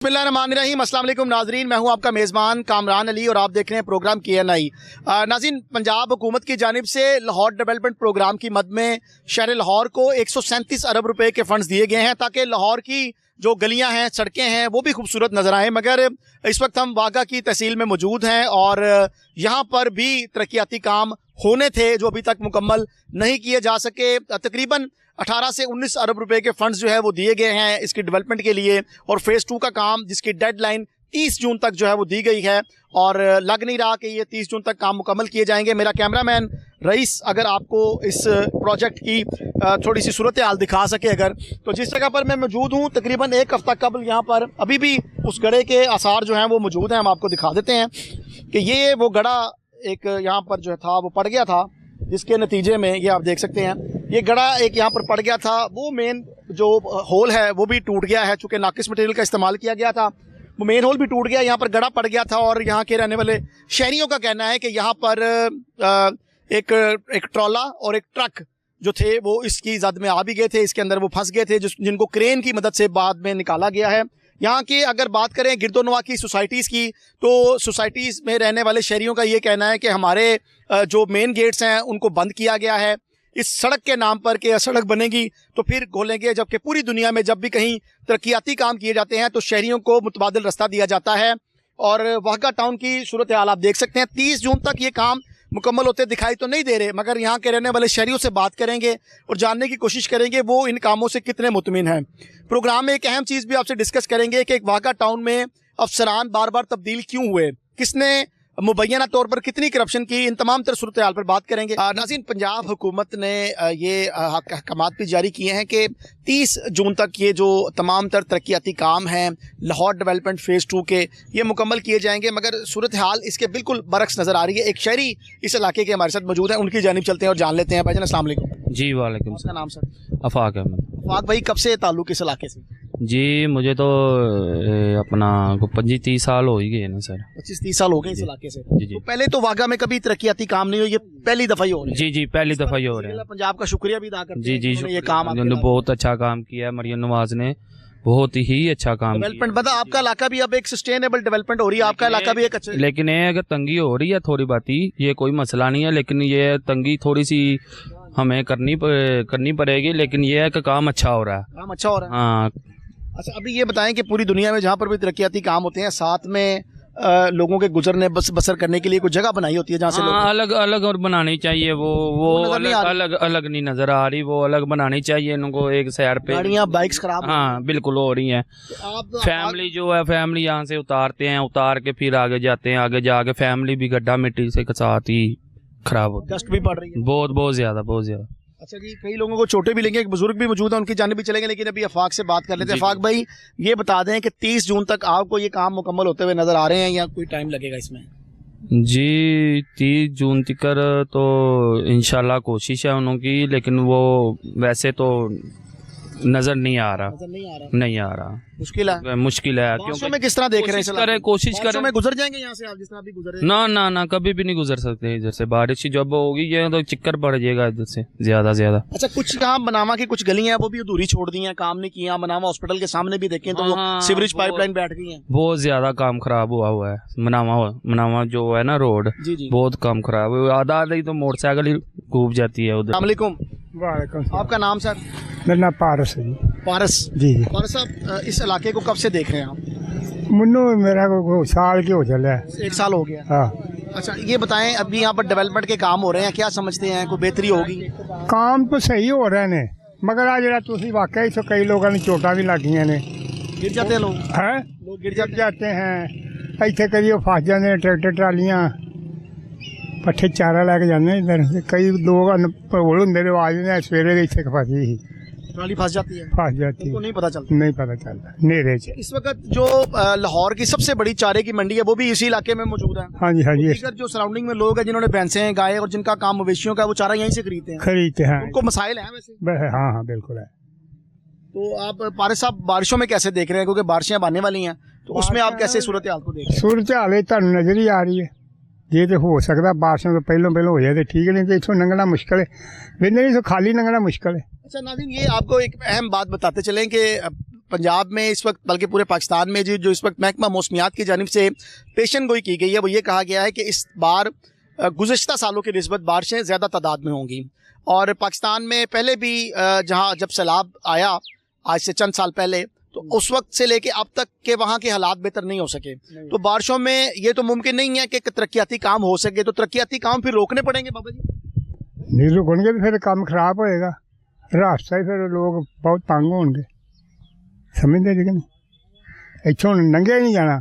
बिस्मिल्लाहिर्रहमानिर्रहीम। अस्सलाम वालेकुम नाजरीन, मैं हूं आपका मेज़बान कामरान अली और आप देख रहे हैं प्रोग्राम KNI। नाज़रीन, पंजाब हुकूमत की जानिब से लाहौर डेवलपमेंट प्रोग्राम की मद में शहर लाहौर को 137 अरब रुपए के फंड्स दिए गए हैं ताकि लाहौर की जो गलियां हैं, सड़कें हैं, वो भी खूबसूरत नज़र आएँ। मगर इस वक्त हम वागा की तहसील में मौजूद हैं और यहाँ पर भी तरक्याती काम होने थे जो अभी तक मुकम्मल नहीं किए जा सके। तकरीबन 18 से 19 अरब रुपए के फंड्स जो है वो दिए गए हैं इसकी डेवलपमेंट के लिए और फेज़ 2 का काम जिसकी डेडलाइन 30 जून तक जो है वो दी गई है और लग नहीं रहा कि ये 30 जून तक काम मुकम्मल किए जाएंगे। मेरा कैमरामैन रईस अगर आपको इस प्रोजेक्ट की थोड़ी सी सूरत हाल दिखा सके अगर, तो जिस जगह पर मैं मौजूद हूँ तकरीबन एक हफ्ता कबल यहाँ पर अभी भी उस गड़े के आसार जो हैं वो मौजूद हैं। हम आपको दिखा देते हैं कि ये वो गड़ा एक यहाँ पर जो था वो पड़ गया था, जिसके नतीजे में ये आप देख सकते हैं ये गड़ा एक यहाँ पर पड़ गया था। वो मेन जो होल है वो भी टूट गया है, चूँकि नाकिस मटेरियल का इस्तेमाल किया गया था, वो मेन होल भी टूट गया, यहाँ पर गड़ा पड़ गया था। और यहाँ के रहने वाले शहरियों का कहना है कि यहाँ पर एक ट्रॉला और एक ट्रक जो थे वो इसकी जद में आ भी गए थे, इसके अंदर वो फंस गए थे, जिनको क्रेन की मदद से बाद में निकाला गया है। यहाँ की अगर बात करें गिरदोनवा की सोसाइटीज़ की, तो सोसाइटीज़ में रहने वाले शहरियों का ये कहना है कि हमारे जो मेन गेट्स हैं उनको बंद किया गया है इस सड़क के नाम पर कि सड़क बनेगी तो फिर खोलेंगे, जबकि पूरी दुनिया में जब भी कहीं तरक्याती काम किए जाते हैं तो शहरियों को मुतबादिल रास्ता दिया जाता है। और वाघा टाउन की सूरत हाल आप देख सकते हैं, 30 जून तक ये काम मुकम्मल होते दिखाई तो नहीं दे रहे, मगर यहाँ के रहने वाले शहरियों से बात करेंगे और जानने की कोशिश करेंगे वो इन कामों से कितने मुतमिन हैं। प्रोग्राम में एक अहम चीज़ भी आपसे डिस्कस करेंगे कि वाघा टाउन में अफसरान बार बार तब्दील क्यों हुए, किसने मुबैना तौर पर कितनी करप्शन की, इन तमाम तर सूरत हाल पर बात करेंगे। नाज़रीन, पंजाब हुकूमत ने ये अहकामात भी जारी किए हैं कि 30 जून तक ये जो तमाम तर तरक्याती काम हैं लाहौर डेवलपमेंट फेज़ 2 के ये मुकम्मल किए जाएंगे, मगर सूरत हाल इसके बिल्कुल बरक्स नज़र आ रही है। एक शहरी इस इलाके के हमारे साथ मौजूद हैं, उनकी जानिब चलते हैं और जान लेते हैं। भाईजान अस्सलाम वालेकुम। जी वालेकुम सलाम। नाम सर? अफाक अहमद। अफाक भाई, कब से ताल्लुक़ इस इलाके से? जी मुझे तो अपना 25-30 साल हो ही गए ना सर। 25-30 साल हो गए इस इलाके से। जी जी। तो पहले तो वाघा में कभी तरक्याती काम नहीं हुई, ये पहली दफ़ा ही हो रही है? जी जी, पहली दफ़ा ही हो रहे हैं। पंजाब का शुक्रिया भी अदा करते जी हैं जी, उन्होंने ये काम उन्होंने बहुत अच्छा काम किया है। मरियम नवाज ने बहुत ही अच्छा काम डेवलपमेंट बता, आपका इलाका भी अब एक सस्टेनेबल डेवलपमेंट हो रही है, आपका इलाका भी एक अच्छा। लेकिन ये अगर तंगी हो रही है थोड़ी बात ही, ये कोई मसला नहीं है, लेकिन ये तंगी थोड़ी सी हमें करनी पड़ेगी, लेकिन ये है कि काम अच्छा हो रहा है। काम अच्छा हो रहा है। हाँ। अच्छा, अभी ये बताएं कि पूरी दुनिया में जहाँ पर भी तरक्याती काम होते हैं साथ में लोगों के गुजरने बसर करने के लिए कुछ जगह बनाई होती है जहाँ से लोग अलग अलग और बनानी चाहिए। वो अलग नहीं नजर आ रही, वो अलग बनानी चाहिए इनको। एक सैर पे गाड़ियाँ बाइक्स खराब, हाँ बिल्कुल हो रही हैं। फैमिली जो है, फैमिली यहाँ से उतारते हैं, उतार के फिर आगे जाते हैं, आगे जाके फैमिली भी गड्ढा मिट्टी से साथ ही खराब होती है, कष्ट भी पड़ रही है बहुत ज्यादा। अच्छा जी, कई लोगों को छोटे भी लेंगे, एक बुजुर्ग भी मौजूद है, उनकी जाने भी चलेंगे, लेकिन अभी अफाक से बात कर लेते हैं। अफाक भाई, ये बता दें कि 30 जून तक आपको ये काम मुकम्मल होते हुए नजर आ रहे हैं या कोई टाइम लगेगा इसमें? जी 30 जून तक तो इंशाल्लाह कोशिश है उनकी, लेकिन वो वैसे तो नजर नहीं आ रहा। मुश्किल है क्योंकि में किस तरह देख रहे हैं? कोशिश करें में गुजर जाएंगे यहाँ से आप, जिस तरह अभी गुजरे? ना कभी भी नहीं गुजर सकते इधर से। बारिश जब होगी ये तो चिक्कर पड़ जाएगा इधर से ज्यादा। अच्छा, कुछ यहाँ बनावा की कुछ गलियां हैं वो भी अधूरी छोड़ दी हैं, काम नहीं किया। बनावा हॉस्पिटल के सामने भी देखें तो सीवरेज पाइपलाइन बैठ गई है, बहुत ज्यादा काम खराब हुआ है। मनावा जो है ना रोड, बहुत काम खराब है। आधा तो मोटरसाइकिल ही घूम जाती है उधर। वालेकुम। आपका नाम सर? मेरा नाम पारस है जी। पारस जी। पारस साहब, इस इलाके को कब से देख रहे हैं आप? मुन्नू मेरा को साल की हो चला है। 1 साल हो गया। हाँ। अच्छा, ये बताएं अभी यहाँ पर डेवलपमेंट के काम हो रहे हैं, क्या समझते हैं कोई बेहतरी होगी? काम तो सही हो रहे ने, मगर आ जरा तुसी वाकई इस कई लोगों ने चोटा भी लग गई ने। गिर जाते हैं लोग? हैं, लोग गिर जाते हैं। इतने कभी फस जाते ट्रैक्टर ट्रालियाँ पट्ठे चारा लैके जाने इधर। कई लोग होल होंगे आवाज ने सवेरे इतने फसी ही, ट्राली फंस जाती है। नहीं पता चलता नेरे च। इस वक्त जो लाहौर की सबसे बड़ी चारे की मंडी है वो भी इसी इलाके में मौजूद है? हाँ जी। जो सराउंडिंग में लोग हैं जिन्होंने भैंसें, गाय और जिनका काम मवेशियों का, वो चारा यहीं से खरीदते हैं। उनको मसाइल है वैसे? हाँ बिल्कुल है। तो आप पारस साहब बारिशों में कैसे देख रहे हैं, क्योंकि बारिशें आने वाली हैं, तो उसमें आप कैसे सूरत हाल को देख रहे हैं? सूरत हाल तुहानू नजर ही आ रही है। ये तो हो सकता बारिशों तो पहलों हो जाए तो ठीक, नहीं तो इतों लंघना मुश्किल है, नहीं तो खाली लंघना मुश्किल है। अच्छा नाज़रीन, ये आपको एक अहम बात बताते चलें कि पंजाब में इस वक्त बल्कि पूरे पाकिस्तान में जो इस वक्त महकमा मौसमियात की जानिब से पेशन गोई की गई है, वो ये कहा गया है कि इस बार गुज़िश्ता सालों की निस्बत बारिशें ज़्यादा तादाद में होंगी। और पाकिस्तान में पहले भी जहाँ जब सैलाब आया आज से चंद साल पहले, तो उस वक्त से लेके अब तक के वहाँ के हालात बेहतर नहीं हो सके। तो बारिशों में ये तो मुमकिन नहीं है कि तरक्याती काम हो सके, तो तरक्याती काम फिर रोकने पड़ेंगे बाबा जी। नहीं रुकणगे तो फिर काम खराब होएगा, रास्ता ही फिर लोग बहुत तंग होंगे, समझते जी कि नहीं। इच्छों नंगे ही नहीं जाना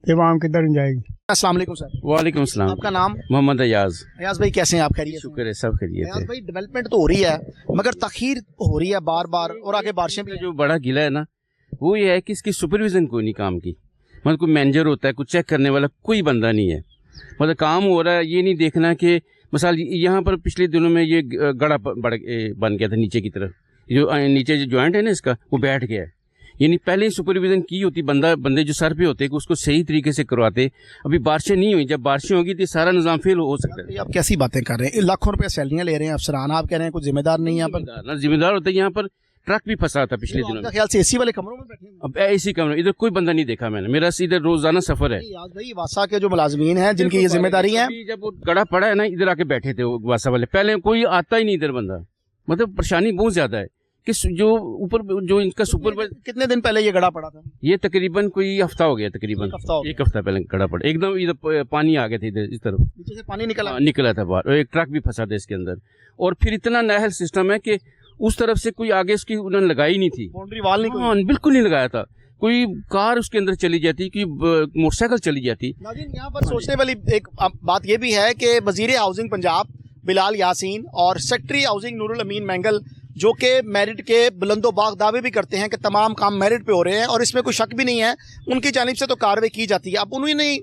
तो आवाम किधर जाएगी। अस्सलाम वालेकुम सर। वालेकुम सलाम। आपका नाम? मोहम्मद अयाज। अयाज भाई कैसे हैं आप? खैरियत? शुक्र है, सब खैरियत अयाज है। भाई डेवलपमेंट तो हो रही है मगर तखीर हो रही है बार बार, और आगे बारिशें भी। जो बड़ा गिला है ना, वो ये है कि इसकी सुपरविजन कोई नहीं काम की। मतलब कोई मैनेजर होता है, कुछ चेक करने वाला कोई बंदा नहीं है। मतलब काम हो रहा है, ये नहीं देखना कि मिसाल यहाँ पर पिछले दिनों में ये गड़ा बन गया था नीचे की तरफ, जो नीचे जो जॉइंट है ना इसका, वो बैठ गया है। यानी पहले ही सुपरविजन की होती, बंदे जो सर पे होते उसको सही तरीके से करवाते। अभी बारिशें नहीं हुई, जब बारिशें होगी तो सारा निज़ाम फेल हो सकता है। आप कैसी बातें कर रहे हैं? लाखों रुपए सैलरियां ले रहे हैं अफसरान, आप कह रहे हैं कुछ जिम्मेदार नहीं है यहाँ पर। ना जिम्मेदार होता है। यहाँ पर ट्रक भी फंसा था पिछले दिनों में। ख्याल से एसी वाले कमरों में बैठे हैं। अब एसी कमरे, इधर कोई बंदा नहीं देखा मैंने, मेरा इधर रोजाना सफर है। याद भाई वासा के जो मुलाजमीन हैं जिनकी ये जिम्मेदारी है, जब वो गड़ा पड़ा है ना, इधर आके बैठे थे वो वासा वाले, पहले कोई आता ही नहीं इधर बंदा। मतलब परेशानी बहुत ज्यादा है कि जो ऊपर जो इनका सुपरवाइजर। कितने दिन पहले ये गड़ा पड़ा था? ये तकरीबन कोई हफ्ता हो गया, तकरीबन एक हफ्ता पहले गड़ा पड़ा। एकदम इधर पानी आ गया था, इधर इस तरफ नीचे से पानी निकला था बाहर, और एक ट्रक भी फंसा था इसके अंदर। और फिर इतना नहर सिस्टम है कि उस तरफ से कोई आगे उसकी उन्होंने लगाई नहीं थी, बाउंड्री वाल नहीं। हाँ, बिल्कुल नहीं लगाया था। कोई कार उसके अंदर चली जाती, कोई मोटरसाइकिल चली जाती। यहाँ पर सोचने वाली एक बात यह भी है कि वजीर हाउसिंग पंजाब बिलाल यासीन और सेक्रेटरी हाउसिंग नूरुल अमीन मैंगल, जो कि मेरिट के बुलंदोबाग दावे भी करते हैं कि तमाम काम मेरिट पे हो रहे हैं और इसमें कोई शक भी नहीं है, उनकी जानिब से तो कार्रवाई की जाती है। अब उन्होंने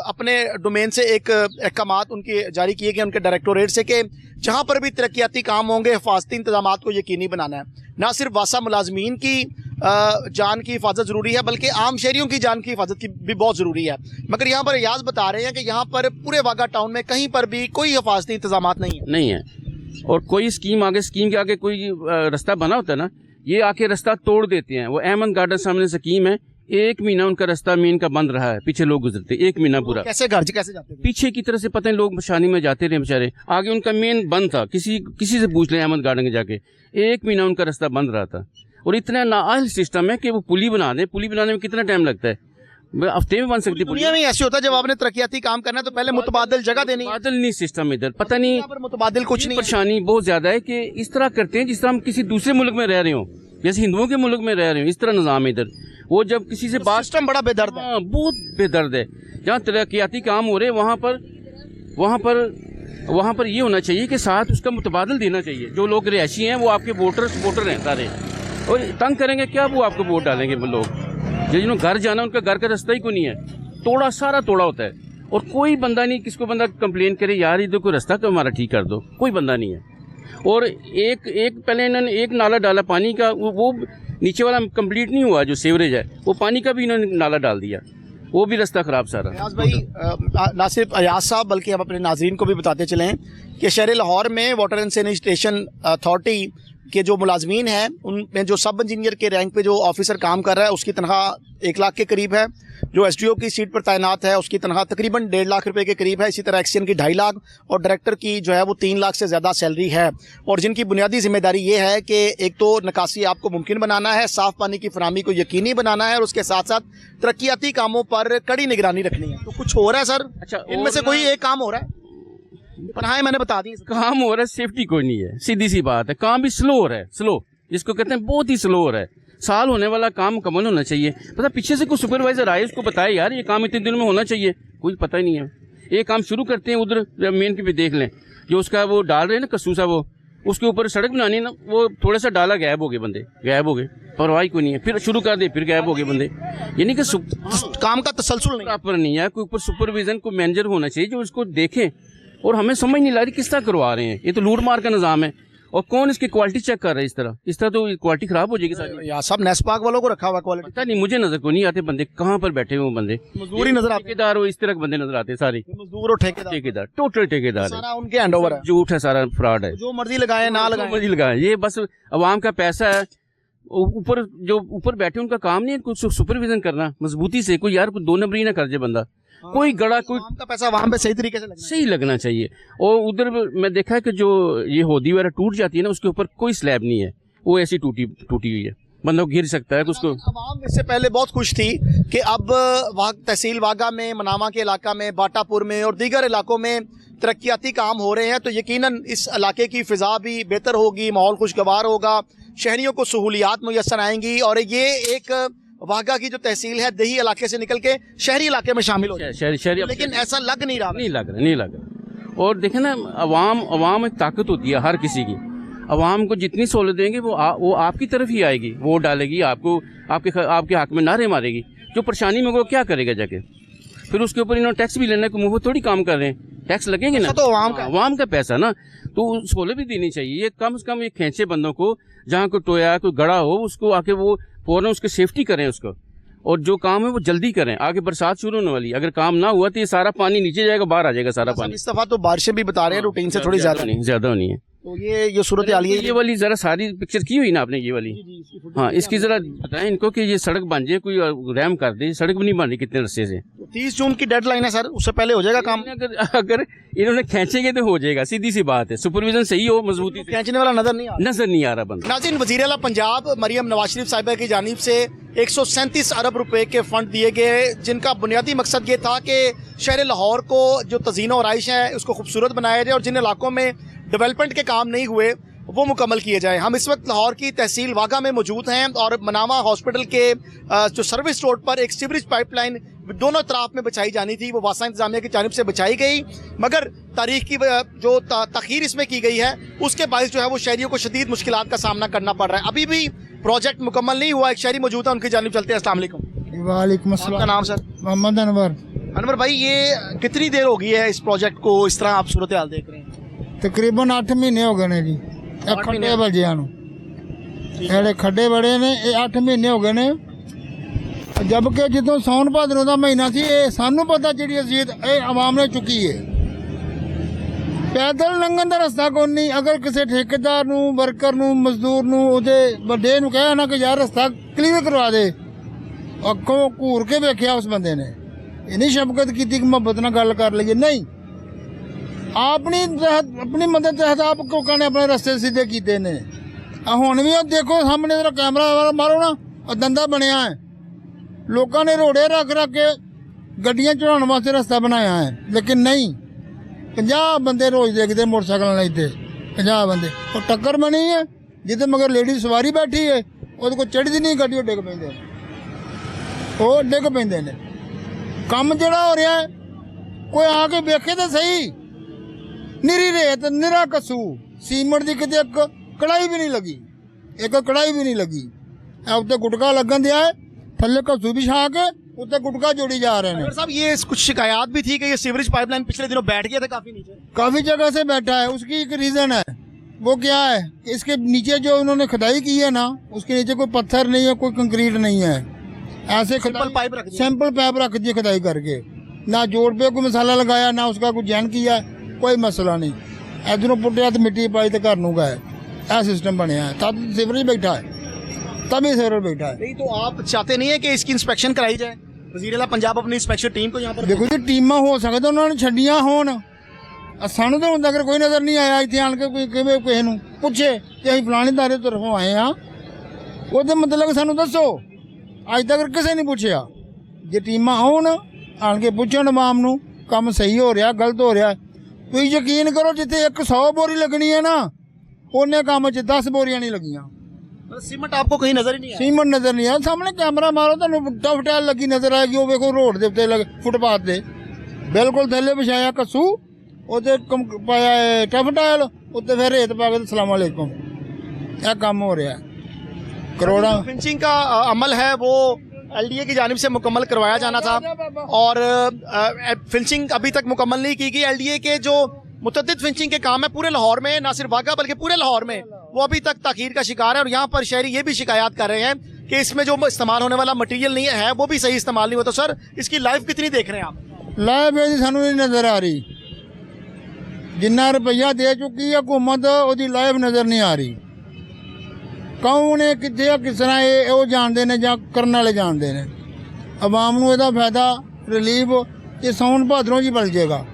अपने डोमेन से एक अहकामात उनके जारी किए गए उनके डायरेक्टोरेट से कि जहाँ पर भी तरक्याती काम होंगे हिफाजती इंतजाम को यकीनी बनाना है। ना सिर्फ वासा मुलाजमीन की जान की हिफाजत ज़रूरी है बल्कि आम शहरियों की जान की हिफाजत की भी बहुत ज़रूरी है। मगर यहाँ पर अयाज बता रहे हैं कि यहाँ पर पूरे वाघा टाउन में कहीं पर भी कोई हिफाजती इंतजाम नहीं है। और कोई स्कीम के आगे कोई रास्ता बना होता है ना, ये आके रास्ता तोड़ देते हैं। वो अहमद गार्डन सामने स्कीम है, 1 महीना उनका रास्ता मेन का बंद रहा है, पीछे लोग गुजरते 1 महीना पूरा। कैसे घर कैसे जाते थे? पीछे की तरह से पता नहीं लोग शानी में जाते रहे बेचारे, आगे उनका मेन बंद था। किसी से पूछ लें अहमद गार्डन के जाके, 1 महीना उनका रास्ता बंद रहा था। और इतना नाअहल सिस्टम है कि वो पुली बना दें। पुली बनाने में कितना टाइम लगता है? हफ्ते में बन सकती है। दुनिया में ऐसे होता है जब आपने तरक्याती काम करना है तो पहले मुतबादिल जगह देनी है। मुतबादिल नहीं सिस्टम इधर, पता नहीं मुतबादिल कुछ नहीं। परेशानी बहुत ज्यादा है कि इस तरह करते हैं जिस तरह हम किसी दूसरे मुल्क में रह रहे हो, जैसे हिंदुओं के मुल्क में रह रहे हो, इस तरह निजाम है इधर। वो जब किसी से बात, सिस्टम बड़ा बेदर्द है, बहुत बेदर्द है। जहाँ तरक्याती काम हो रहे वहाँ पर ये होना चाहिए कि साथ उसका मुतबादिल देना चाहिए। जो लोग रिहायशी हैं वो आपके वोटर हैं सारे, और तंग करेंगे क्या वो आपको वोट डालेंगे। वो लोग जिन्होंने घर जाना उनका घर का रास्ता ही कोई नहीं है, सारा तोड़ा होता है। और कोई बंदा नहीं, किसको बंदा कंप्लेन करे यार इधर कोई रास्ता तो हमारा ठीक कर दो, कोई बंदा नहीं है। और एक पहले इन्होंने एक नाला डाला पानी का, वो नीचे वाला कंप्लीट नहीं हुआ, जो सीवरेज है वो पानी का भी इन्होंने नाला डाल दिया, वो भी रास्ता खराब सारा। अयाज भाई, ना सिर्फ अयाज साहब बल्कि हम अपने नाजरीन को भी बताते चलें कि शहर लाहौर में वाटर एंड सैनिटेशन अथॉरिटी के जो मुलाजमीन हैं उनमें जो सब इंजीनियर के रैंक पे जो ऑफिसर काम कर रहा है उसकी तनख्वाह 1 लाख के करीब है। जो एसडीओ की सीट पर तैनात है उसकी तनख्वाह तकरीबन 1.5 लाख रुपए के करीब है। इसी तरह एक्सीएन की 2.5 लाख और डायरेक्टर की जो है वो 3 लाख से ज़्यादा सैलरी है। और जिनकी बुनियादी जिम्मेदारी ये है कि एक तो निकासी आपको मुमकिन बनाना है, साफ़ पानी की फराहमी को यकीनी बनाना है और उसके साथ साथ तरक्याती कामों पर कड़ी निगरानी रखनी है। तो कुछ हो रहा है सर? अच्छा, इनमें से कोई एक काम हो रहा है? पनाहें मैंने बता दी। काम हो रहा है, सेफ्टी कोई नहीं है, सीधी सी बात है। काम भी स्लो हो रहा है, स्लो जिसको कहते हैं बहुत ही स्लो हो रहा है। साल होने वाला काम मुकम्मल होना चाहिए। पता पीछे से कोई सुपरवाइजर आए उसको बताए यार ये काम इतने दिन में होना चाहिए, कोई पता ही नहीं है। ये काम शुरू करते हैं उधर मेन के भी देख लें, जो उसका वो डाल रहे हैं ना कसूसा, वो उसके ऊपर सड़क बनानी ना, वो थोड़ा सा डाला गायब हो गए बंदे, गायब हो गए, परवाही कोई नहीं है। फिर शुरू कर दे, फिर गायब हो गए बंदे। यानी कि काम का तसलसल प्रॉपर नहीं है। कोई ऊपर सुपरविजन को मैनेजर होना चाहिए जो उसको देखे। और हमें समझ नहीं ला रही किस तरह करवा रहे हैं, ये तो लूट मार का निजाम है। और कौन इसकी क्वालिटी चेक कर रहा है? इस तरह तो क्वालिटी खराब हो जाएगी सारी। यार सब नेस्पाक वालों को रखा हुआ क्वालिटी, पता नहीं, मुझे नजर को नहीं आते बंदे कहाँ पर बैठे हुए बंदे। मजदूरी नजर आते, ठेकेदार हो, इस तरह के बंदे नजर आते सारे, मजदूर और ठेकेदार टोटल ठेकेदार सारा उनके हैंडओवर है। झूठ है, सारा फ्रॉड है, जो मर्जी लगाए ना लगाए, ये बस अवाम का पैसा है ऊपर जो ऊपर बैठे उनका काम नहीं है कुछ सुपरविजन करना मजबूती से, कोई यार कोई 2 नंबरी ना कर जाए बंदा, कोई गड़ा कोई आवाम का पैसा वहां पे सही तरीके से लगना सही लगना चाहिए। और उधर मैं देखा है कि जो ये होदी वगैरह टूट जाती है ना, उसके ऊपर कोई स्लैब नहीं है, वो ऐसी टूटी हुई है, बंदा गिर सकता है तो उसको। आवाम इससे पहले बहुत खुश थी कि अब तहसील वाघा में, मनामा के इलाका में, बाटापुर में और दीगर इलाकों में तरक्याती काम हो रहे हैं, तो यकीनन इस इलाके की फ़िज़ा भी बेहतर होगी, माहौल खुशगवार होगा, शहरियों को सहूलियात मुयस्सर आएंगी और ये एक वाघा की जो तहसील है देही इलाके से निकल के शहरी इलाके में शामिल हो जाए, शहरी लेकिन ऐसा लग नहीं रहा। नहीं लग रहा। और देखें ना, अवाम एक ताकत होती है हर किसी की, अवाम को जितनी सहूलत देंगे वो आपकी तरफ ही आएगी, वोट डालेगी, आपको आपके हक में नारे मारेगी। जो परेशानी में वो क्या करेगा जाके, फिर उसके ऊपर इन्होंने टैक्स भी लेना है, वो थोड़ी काम कर रहे हैं, टैक्स लगेंगे ना, तो अवाम का पैसा ना, तो सहूलत भी देनी चाहिए। ये कम से कम ये खींचे बंदों को, जहाँ कोई टोया कोई गड़ा हो उसको आके वो फौरन उसकी सेफ्टी करें उसको, और जो काम है वो जल्दी करें। आगे बरसात शुरू होने वाली, अगर काम ना हुआ तो ये सारा पानी नीचे जाएगा, बाहर आ जाएगा सारा पानी। इस दफा तो बारिशें भी बता रहे हैं रूटीन से थोड़ी ज्यादा होनी है। तो ये सूरत हाल है। ये वाली जरा सारी पिक्चर की हुई ना आपने, ये वाली, हाँ, इसकी जरा बताएं इनको कि ये सड़क बन जाए, कोई रैम कर दे, सड़क भी नहीं बन रही कितने रस्ते से। 30 जून की डेडलाइन है सर, उससे पहले हो जाएगा काम। अगर इन्होंने खींचेंगे तो हो जाएगा, सीधी सी बात है, सुपरविजन सही हो, मजबूती से। खींचने वाला नजर नहीं आ रहा बंदा। नाज़रीन, वज़ीर आला पंजाब मरियम नवाज शरीफ साहिबा की जानिब से 137 अरब रुपए के फंड दिए गए, जिनका बुनियादी मकसद ये था कि शहर लाहौर को जो तज़ीन और आइश है उसको खूबसूरत बनाया जाए और जिन इलाकों में डेवलपमेंट के काम नहीं हुए वो मुकम्मल किए जाए। हम इस वक्त लाहौर की तहसील वाघा में मौजूद हैं और मनामा हॉस्पिटल के जो सर्विस रोड पर एक सीवरेज पाइपलाइन दोनों तरफ में बिछाई जानी थी, वो वासा इंतजामिया की जानिब से बिछाई गई, मगर तारीख की जो तखीर इसमें की गई है उसके बायस जो है वो शहरियों को शदीद मुश्किलात का सामना करना पड़ रहा है। अभी भी प्रोजेक्ट मुकम्मल नहीं हुआ। एक शहरी मौजूद है, उनकी जानिब चलते हैं। अस्सलाम वालेकुम। वालेकुम अस्सलाम। आपका नाम सर? मोहम्मद अनवर। अनवर भाई, ये कितनी देर हो गई है इस प्रोजेक्ट को इस तरह आप सूरत हाल देख रहे हैं? तकरीबन 8 महीने हो गए ने जी, खड्डे बजिया ਜਿਹੜੇ ਖੱਡੇ ਬੜੇ ਨੇ ਇਹ 8 ਮਹੀਨੇ ਹੋ ਗਏ ਨੇ। ਜਦਕਿ ਜਦੋਂ ਸੌਣ ਭਾਦਰੋਂ ਦਾ ਮਹੀਨਾ ਸੀ, ਇਹ ਸਾਨੂੰ ਪਤਾ ਜਿਹੜੀ ਅਜ਼ੀਤ ਇਹ ਆਵਾਮ ਨੇ ਚੁੱਕੀ ਹੈ। ਪੈਦਲ ਲੰਘਣ ਦਾ ਰਸਤਾ ਕੋਈ ਨਹੀਂ। ਅਗਰ ਕਿਸੇ ਠੇਕੇਦਾਰ ਨੂੰ, ਵਰਕਰ ਨੂੰ, ਮਜ਼ਦੂਰ ਨੂੰ, ਉਹਦੇ ਵੱਡੇ ਨੂੰ ਕਹਿਆ ਨਾ ਕਿ ਯਾਰ ਰਸਤਾ ਕਲੀਅਰ ਕਰਵਾ ਦੇ, ਅੱਖੋਂ ਘੂਰ ਕੇ ਵੇਖਿਆ ਉਸ ਬੰਦੇ ਨੇ, ਇਹ ਨਹੀਂ ਸ਼ਫਕਤ ਕੀਤੀ ਕਿ ਮੁਹੱਬਤ ਨਾਲ ਗੱਲ ਕਰ ਲਈਏ, ਨਹੀਂ, ਆਪਣੀ ਮਦਦ ਤਹਿਤ ਆਪ ਲੋਕਾਂ ਨੇ ਆਪਣੇ ਰਸਤੇ ਸਿੱਧੇ ਕੀਤੇ ਨੇ। ਹੁਣ ਵੀ ਉਹ ਦੇਖੋ ਸਾਹਮਣੇ ਜਿਹੜਾ ਕੈਮਰਾ ਮਾਰੋ ਨਾ, ਉਹ ਦੰਦਾ ਬਣਿਆ ਹੈ, ਲੋਕਾਂ ਨੇ ਰੋੜੇ ਰੱਖ ਕੇ ਗੱਡੀਆਂ ਚੜਾਉਣ ਵਾਸਤੇ ਰਸਤਾ ਬਣਾਇਆ ਹੈ, ਲੇਕਿਨ ਨਹੀਂ, 50 ਬੰਦੇ ਰੋਜ਼ ਦੇਖਦੇ ਮੋਟਰਸਾਈਕਲਾਂ ਨਾਲ, ਇੱਥੇ 50 ਬੰਦੇ, ਉਹ ਟੱਕਰ ਬਣੀ ਹੈ, ਜਿੱਥੇ ਮਗਰ ਲੇਡੀ ਸਵਾਰੀ ਬੈਠੀ ਹੈ, ਉਹਦੇ ਕੋਲ ਚੜ੍ਹਦੀ ਨਹੀਂ ਗੱਡੀ, ਉਹ ਡਿੱਗ ਪੈਂਦੇ ਨੇ। ਕੰਮ ਜਿਹੜਾ ਹੋ ਰਿਹਾ ਕੋਈ ਆ ਕੇ ਵੇਖੇ ਤਾਂ ਸਹੀ, ਨਿਰੀ ਰੇਤ, ਨਿਰਾ ਕਸੂ, ਸੀਮਟ ਦੀ ਕਿਤੇ ਇੱਕ ਕੜਾਈ ਵੀ ਨਹੀਂ ਲੱਗੀ, ਇੱਕ ਕੜਾਈ ਵੀ ਨਹੀਂ ਲੱਗੀ। ਉੱਤੇ ਗੁਟਕਾ ਲੱਗਣ ਦਿਆ ਹੈ, ਥੱਲੇ ਕਸੂ ਵਿਛਾ ਕੇ ਉੱਤੇ गुटका जोड़ी जा रहे हैं। साहब, ये कुछ शिकायत भी थी कि ये सीवरेज पाइपलाइन पिछले दिनों बैठ गया था काफी नीचे, काफी जगह से बैठा है। उसकी एक रीजन है, वो क्या है कि इसके नीचे जो उन्होंने खुदाई की है ना, उसके नीचे कोई पत्थर नहीं है, कोई कंक्रीट नहीं है, ऐसे सिंपल पाइप रख दी खुदाई करके, ना जोड़ पे कोई मसाला लगाया, ना उसका कोई जैन किया, कोई मसला नहीं। इधरों पुटिया तो मिट्टी पाई तो घर नू गए, ऐसा सिस्टम बनया है। तब सीवरेज बैठा है, तभी सीवरेज बैठा है। नहीं तो आप चाहते नहीं है कि इसकी इंस्पेक्शन कराई जाए? वज़ीर आला पंजाब अपनी इंस्पेक्शन टीम को यहाँ पर देखो जी, टीमां हो सकता उन्होंने छड्डियां होण, सानू तो हुण तक कोई नज़र नहीं आया इत्थे आण के कोई किसी नूं पुछे कि असीं फलाणी दारे तरफों आए हाँ, ਉਹਦੇ मतलब सानू दसो। अज तक किसी ने पूछया। जे टीमां आउण आण के पुछण आवाम नूं काम सही हो रहा गलत हो रहा, तुसीं यकीन करो जिथे 100 बोरी लगनी है ना, उन्ने काम च 10 बोरियां नहीं लगियां। सीमेंट आपको कहीं नजर ही नहीं आया? सीमेंट नजर नहीं आया। सामने कैमरा मारो तो टफ टाइल लगी नजर आएगी, वो देखो रोड के उत्ते लगे, फुटपाथ से बिल्कुल थल्ले बिछाया कस्सू, उत्ते पाया टफ टाइल, उत्ते फिर रेत पा के अस्सलाम वालेकुम, यह काम हो रहा है। करोड़ा फिंचिंग का अमल है वो LDA की जानिब से मुकम्मल करवाया जाना था और फिंचिंग अभी तक मुकम्मल नहीं की गई। LDA के जो मुतद्दिद फिंचिंग के काम है पूरे लाहौर में, ना सिर्फ वाघा बल्कि पूरे लाहौर में, वो अभी तक ताखीर का शिकार है। और यहाँ पर शहरी ये भी शिकायत कर रहे हैं कि इसमें जो इस्तेमाल होने वाला मटीरियल नहीं है वो भी सही इस्तेमाल नहीं होता। तो सर, इसकी लाइफ कितनी देख रहे हैं आप? लाइफ है सानू नहीं नजर आ रही, जिन्ना रुपया दे चुकी है हुकूमत, उसकी लाइफ नजर नहीं आ रही। ਕੌਣ ਹੈ ਕਿੱਥੇ ਆ ਕਿਸ ਤਰ੍ਹਾਂ ਇਹ ਉਹ ਜਾਣਦੇ ਨੇ ਜਾਂ ਕਰਨ ਵਾਲੇ ਜਾਣਦੇ ਨੇ। ਆਵਾਮ ਨੂੰ ਇਹਦਾ ਫਾਇਦਾ ਰਿਲੀਫ ਇਹ ਸਾਉਣ ਭਾਦਰੋਂ ਜੀ ਮਿਲ ਜਾਏਗਾ।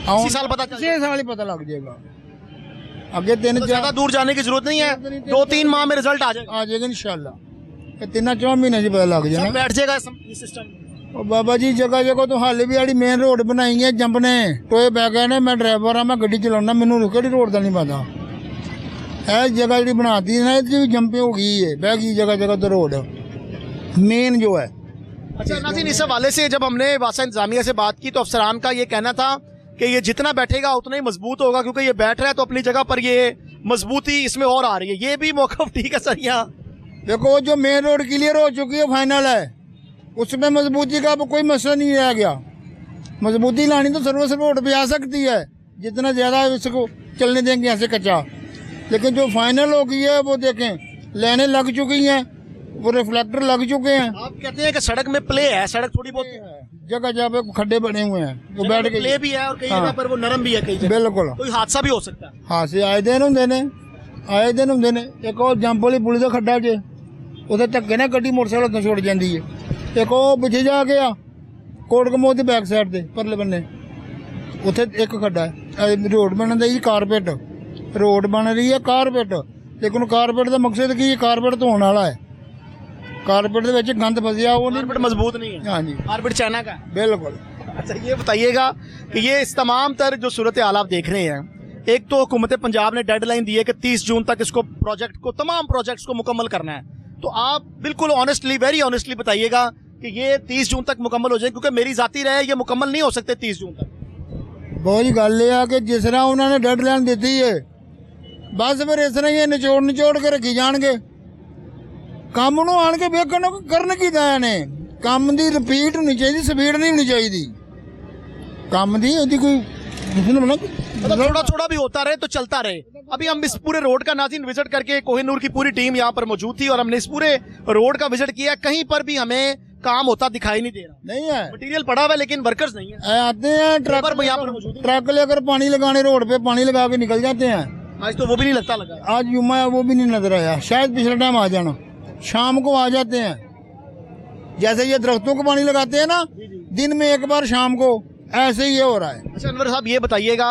इसी साल पता चल 6 साल ही पता लग जाएगा। ਅੱਗੇ 3 तो ज्यादा दूर जाने की जरूरत नहीं है, 2-3 माह में रिजल्ट आ जाएगा। आ जाएगा इंशाल्लाह। ये 3-4 महीने च पता लग जाना। बैठ जाएगा ये सिस्टम। ਉਹ ਬਾਬਾ ਜੀ ਜਗ੍ਹਾ ਜਗ੍ਹਾ ਤੋਂ ਹਾਲੇ ਵੀ ਆੜੀ ਮੇਨ ਰੋਡ ਬਣਾਈ ਹੈ ਜੰਪਨੇ ਟੋਏ ਪੈ ਗਏ ਨੇ। ਮੈਂ ਡਰਾਈਵਰ ਆ, ਮੈਂ ਗੱਡੀ ਚਲਾਉਣਾ, ਮੈਨੂੰ ਕਿਹੜੀ ਰੋਡ ਦਾ ਨਹੀਂ ਪਤਾ। ਇਹ ਜਗ੍ਹਾ ਜਿਹੜੀ ਬਣਾਤੀ ਨਾ ਇਹ ਵੀ ਜੰਪੇ ਹੋ गई है, बह गई जगह जगह तो रोड मेन जो है। अच्छा नाज़रीन, इस हवाले से जब हमने वासा इंतजामिया से बात की तो अफसरान का ये कहना था कि ये जितना बैठेगा उतना ही मजबूत होगा, क्योंकि ये बैठ रहा है तो अपनी जगह पर ये मजबूती इसमें और आ रही है। ये भी मौक़िफ़ ठीक है सर यहाँ? देखो जो मेन रोड क्लियर हो चुकी है, फाइनल है, उसमें मजबूती का अब कोई मसला नहीं रह गया। मजबूती लानी तो सर्विस रोड पे आ सकती है, जितना ज़्यादा इसको चलने देंगे ऐसे कच्चा। लेकिन जो फाइनल हो गई है वो देखें लाइनें लग चुकी हैं, वो रिफ्लेक्टर लग चुके हैं। आप कहते हैं कि सड़क में प्ले है, सड़क थोड़ी बहुत जगह जगह पे खड्डे बने हुए हैं, वो बैठ के प्ले भी है और कई हाँ। जगह पर वो नरम भी है, कई जगह बिल्कुल कोई हादसा भी हो सकता है। हाँ से आए दिन होंगे ने, आए दिन होंगे ने। एक और जंप वाली पुली का खड्डा जे उधर धक्के ना गड्डी मोटरसाइकिल तो छोड़ जाती है। एक और पिछे जा गया कोट कमोद की बैक साइड से परले बन्ने उत्थे एक खड्डा है। रोड बन रही कारपेट, रोड बन रही है कारपेट, लेकिन कारपेट का मकसद की कारपेट धोने वाला है। कारपेट के विच गंद फसिया वो नहीं, कारपेट मजबूत नहीं है। हाँ जी कारपेट चाइना का है। बिल्कुल। अच्छा ये बताइएगा कि ये इस तमाम तर जो सूरत हाल आप देख रहे हैं, एक तो हुकूमत पंजाब ने डेडलाइन दी है कि 30 जून तक इसको प्रोजेक्ट को तमाम प्रोजेक्ट्स को मुकम्मल करना है। तो आप बिल्कुल ऑनेस्टली, वेरी ऑनेस्टली बताइएगा कि ये 30 जून तक मुकम्मल हो जाए, क्योंकि मेरी जाती राय ये मुकम्मल नहीं हो सकते 30 जून तक। बहुत ही गल है कि जिस तरह उन्होंने डेडलाइन दी है बस फिर इस तरह ही निचोड़ के रखी जाएंगे। काम ਨੂੰ ਆਣ ਕੇ ਵੇਖਣ ਕਰਨ ਕੀ ਦਾ ਨੇ। ਕੰਮ ਦੀ ਰਿਪੀਟ ਹੋਣੀ ਚਾਹੀਦੀ, ਸਪੀਡ ਨਹੀਂ ਹੋਣੀ ਚਾਹੀਦੀ ਕੰਮ ਦੀ। ਉਹਦੀ ਕੋਈ मतलब थोड़ा थोड़ा भी होता रहे तो चलता रहे। अभी हम इस पूरे रोड का नाज़रीन विजिट करके, कोहिनूर की पूरी टीम यहाँ पर मौजूद थी और हमने इस पूरे रोड का विजिट किया। कहीं पर भी हमें काम होता दिखाई नहीं दे रहा। नहीं है, मटीरियल पड़ा हुआ है लेकिन वर्कर्स नहीं है। आते हैं ट्रक यहाँ पर मौजूद है। ट्रक लेकर पानी लगाने रोड पे पानी लगा के निकल जाते हैं। आज तो वो भी नहीं लगता लगा। आज जुम्मा है वो भी नहीं नजर आया, शायद पिछले टाइम आ जाना। शाम को आ जाते हैं, जैसे ये दरख्तों को पानी लगाते हैं ना दिन में एक बार, शाम को ऐसे ही ये हो रहा है। अच्छा अनवर साहब ये बताइएगा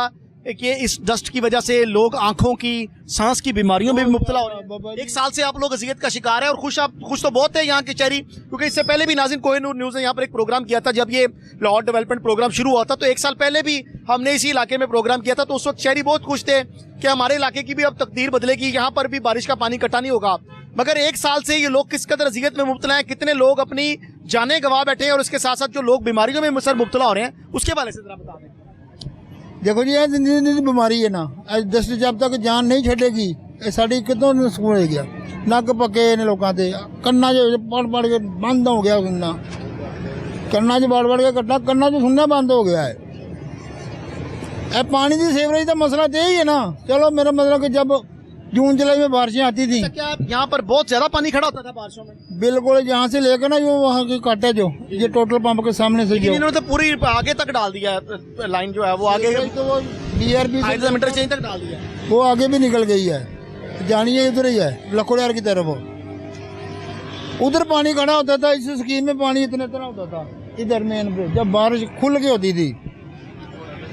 कि इस डस्ट की वजह से लोग आंखों की, सांस की बीमारियों में भी मुब्तला हो रहे हैं। एक साल से आप लोग अजियत का शिकार है और खुश तो बहुत है यहाँ के शहरी, क्योंकि इससे पहले भी नाज़रीन कोहिनूर न्यूज़ ने यहाँ पर एक प्रोग्राम किया था। जब ये लाहौर डेवलपमेंट प्रोग्राम शुरू हुआ था तो एक साल पहले भी हमने इसी इलाके में प्रोग्राम किया था। तो उस वक्त शहरी बहुत खुश थे कि हमारे इलाके की भी अब तकदीर बदलेगी, यहाँ पर भी बारिश का पानी इकट्ठा नहीं होगा। मगर एक साल से ये लोग किस कदर अजियत में मुब्तला हैं, कितने लोग अपनी जानें गंवा बैठे हैं और उसके साथ साथ जो लोग बीमारियों में मुब्तला हो रहे हैं, उसके बारे से जरा बता दें। देखो जी ये जिंदगी बीमारी है ना, दस्त जब तक जान नहीं छड़ेगी ये साड़ी कितों सुन गया। नक पके ने लोगों के कन्ना पड़ के बंद हो गया सुनना, कन्ना पड़ के कट्टा कन्ना सुनना बंद हो गया है। ए पानी की सीवरेज का मसला तो यही है ना। चलो मेरा मतलब कि जब जून जुलाई में बारिशें आती थी, क्या यहाँ पर बहुत ज्यादा पानी खड़ा होता था बारिशों में? बिल्कुल यहाँ से लेकर ना जो वहाँ की कट है जो ये टोटल पंप के सामने से जो इन्होंने तो पूरी आगे तक डाल दिया है, लाइन जो है वो आगे तो वो DRP से मीटर चेंज तक डाल दिया। वो आगे भी निकल गई है, जानी है उधर ही है लखोड़ियार की तरफ। उधर पानी खड़ा होता था, इस स्कीम में पानी इतना होता था इधर मेन पे। जब बारिश खुल के होती थी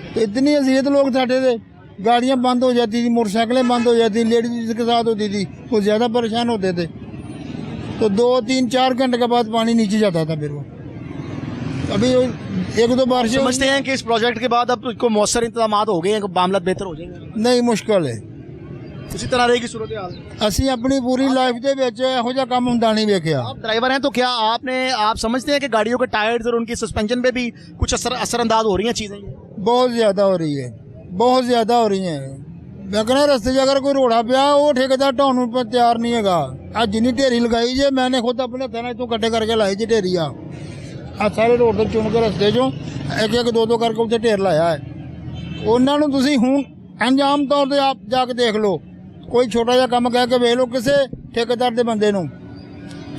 तो इतनी अजियत लोग साढ़े थे, गाड़ियाँ बंद हो जाती थी, मोटरसाइकिलें बंद हो जाती थी, लेडीज के साथ होती थी, वो ज़्यादा परेशान होते थे। तो 2-3-4 घंटे के बाद पानी नीचे जाता था। फिर वो अभी 1-2 बारिश समझते हैं कि इस प्रोजेक्ट के बाद अब को मौसर इंतजाम हो गए हैं, मामला बेहतर हो जाएंगे? नहीं, मुश्किल है। इसी तरह रहेगी सूरत हाल। ਅਸੀਂ अपनी पूरी लाइफ ਦੇ ਵਿੱਚ ਇਹੋ ਜਿਹਾ ਕੰਮ ਹੁੰਦਾ नहीं ਵੇਖਿਆ। आप ड्राइवर हैं तो क्या आप समझते हैं कि गाड़ियों के टायर्स और उनकी सस्पेंशन पे भी कुछ असरअंदाज हो रही हैं चीज़ें? बहुत ज़्यादा हो रही है, बहुत ज़्यादा हो रही हैं। मैं कहना रस्ते 'ਚ अगर कोई रोड़ा पिया वो ठेकेदार ढाउण ਨੂੰ ਤਿਆਰ नहीं हैगा। ਅੱਜ ਜਿੰਨੀ ਢੇਰੀ ਲਗਾਈ ਜੇ मैंने खुद अपने हत्थां ਨਾਲ इतों ਕੱਟੇ करके लाई जी ढेरी आ सारे रोड ਤੋਂ ਚੁਣ ਕੇ ਰਸਤੇ 'ਚੋਂ ਇੱਕ ਇੱਕ ਦੋ ਕਰਕੇ ਉੱਤੇ ਢੇਰ ਲਾਇਆ ਹੈ। ਉਹਨਾਂ ਨੂੰ ਤੁਸੀਂ ਹੁਣ ਅੰਜਾਮ ਤੌਰ ਤੇ ਆਪ ਜਾ ਕੇ ਦੇਖ ਲਓ, ਕੋਈ ਛੋਟਾ ਜਿਹਾ ਕੰਮ ਕਹਿ ਕੇ ਵੇਖ ਲਓ ਕਿਸੇ ਠੇਕੇਦਾਰ ਦੇ ਬੰਦੇ ਨੂੰ,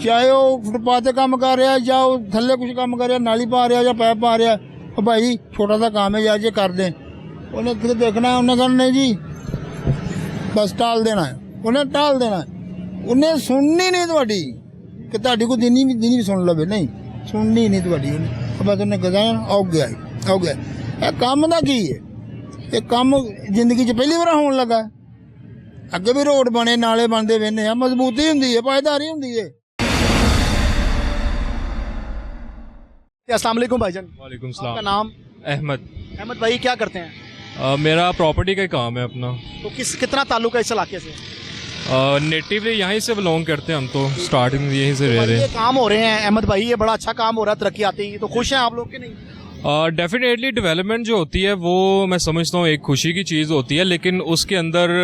ਚਾਹੇ ਉਹ ਫੁੱਟਪਾਥ ਤੇ ਕੰਮ ਕਰ ਰਿਹਾ ਜਾਂ ਉਹ ਥੱਲੇ ਕੁਝ ਕੰਮ ਕਰ ਰਿਹਾ, ਨਾਲੀ ਪਾ ਰਿਹਾ ਜਾਂ ਪੈਪ ਪਾ ਰਿਹਾ, ਉਹ ਭਾਈ ਛੋਟਾ ਜਿਹਾ ਕੰਮ ਹੈ ਯਾਰ ਜੇ ਕਰ ਦੇ। ਉਹਨੇ ਕਿਤੇ ਦੇਖਣਾ, ਉਹਨੇ ਕਹਿਣਾ नहीं जी बस टाल देना है, उन्हें टाल देना है। ਉਹਨੇ ਸੁਣਨੀ ਨਹੀਂ ਤੁਹਾਡੀ ਕਿ ਤੁਹਾਡੀ ਕੋਈ ਦਿਨੀ ਵੀ ਸੁਣ ਲਵੇ ਨਹੀਂ ਸੁਣਨੀ ਨਹੀਂ ਤੁਹਾਡੀ ਉਹਨੇ ਬਸ ਉਹਨੇ ਗਜ਼ਾਂ ਆਉ ਗਿਆ ਇਹ ਕੰਮ ਦਾ ਕੀ ਹੈ ਇਹ ਕੰਮ ਜ਼ਿੰਦਗੀ 'ਚ ਪਹਿਲੀ ਵਾਰ ਹੋਣ ਲੱਗਾ ਅੱਗੇ ਵੀ ਰੋਡ ਬਣੇ ਨਾਲੇ ਬਣਦੇ ਵੇਨੇ ਆ ਮਜ਼ਬੂਤੀ ਹੁੰਦੀ ਹੈ ਪਾਇਦਾਰੀ ਹੁੰਦੀ ਹੈ अस्सलाम वालेकुम भाईजान। वालेकुम आपका सलाम। नाम? अहमद। अहमद भाई क्या करते हैं? मेरा प्रॉपर्टी का काम है अपना। तो कितना ताल्लुक है इस इलाके से? नेटिवली यहीं से बिलोंग करते हैं हम तो स्टार्टिंग यहीं से रह रहे ये हैं। काम हो रहे हैं अहमद भाई, ये बड़ा अच्छा काम हो रहा है, तरक्की आती है, तो खुश हैं आप लोग के नहीं? डेफिनेटली डेवलपमेंट जो होती है वो मैं समझता हूँ एक खुशी की चीज़ होती है, लेकिन उसके अंदर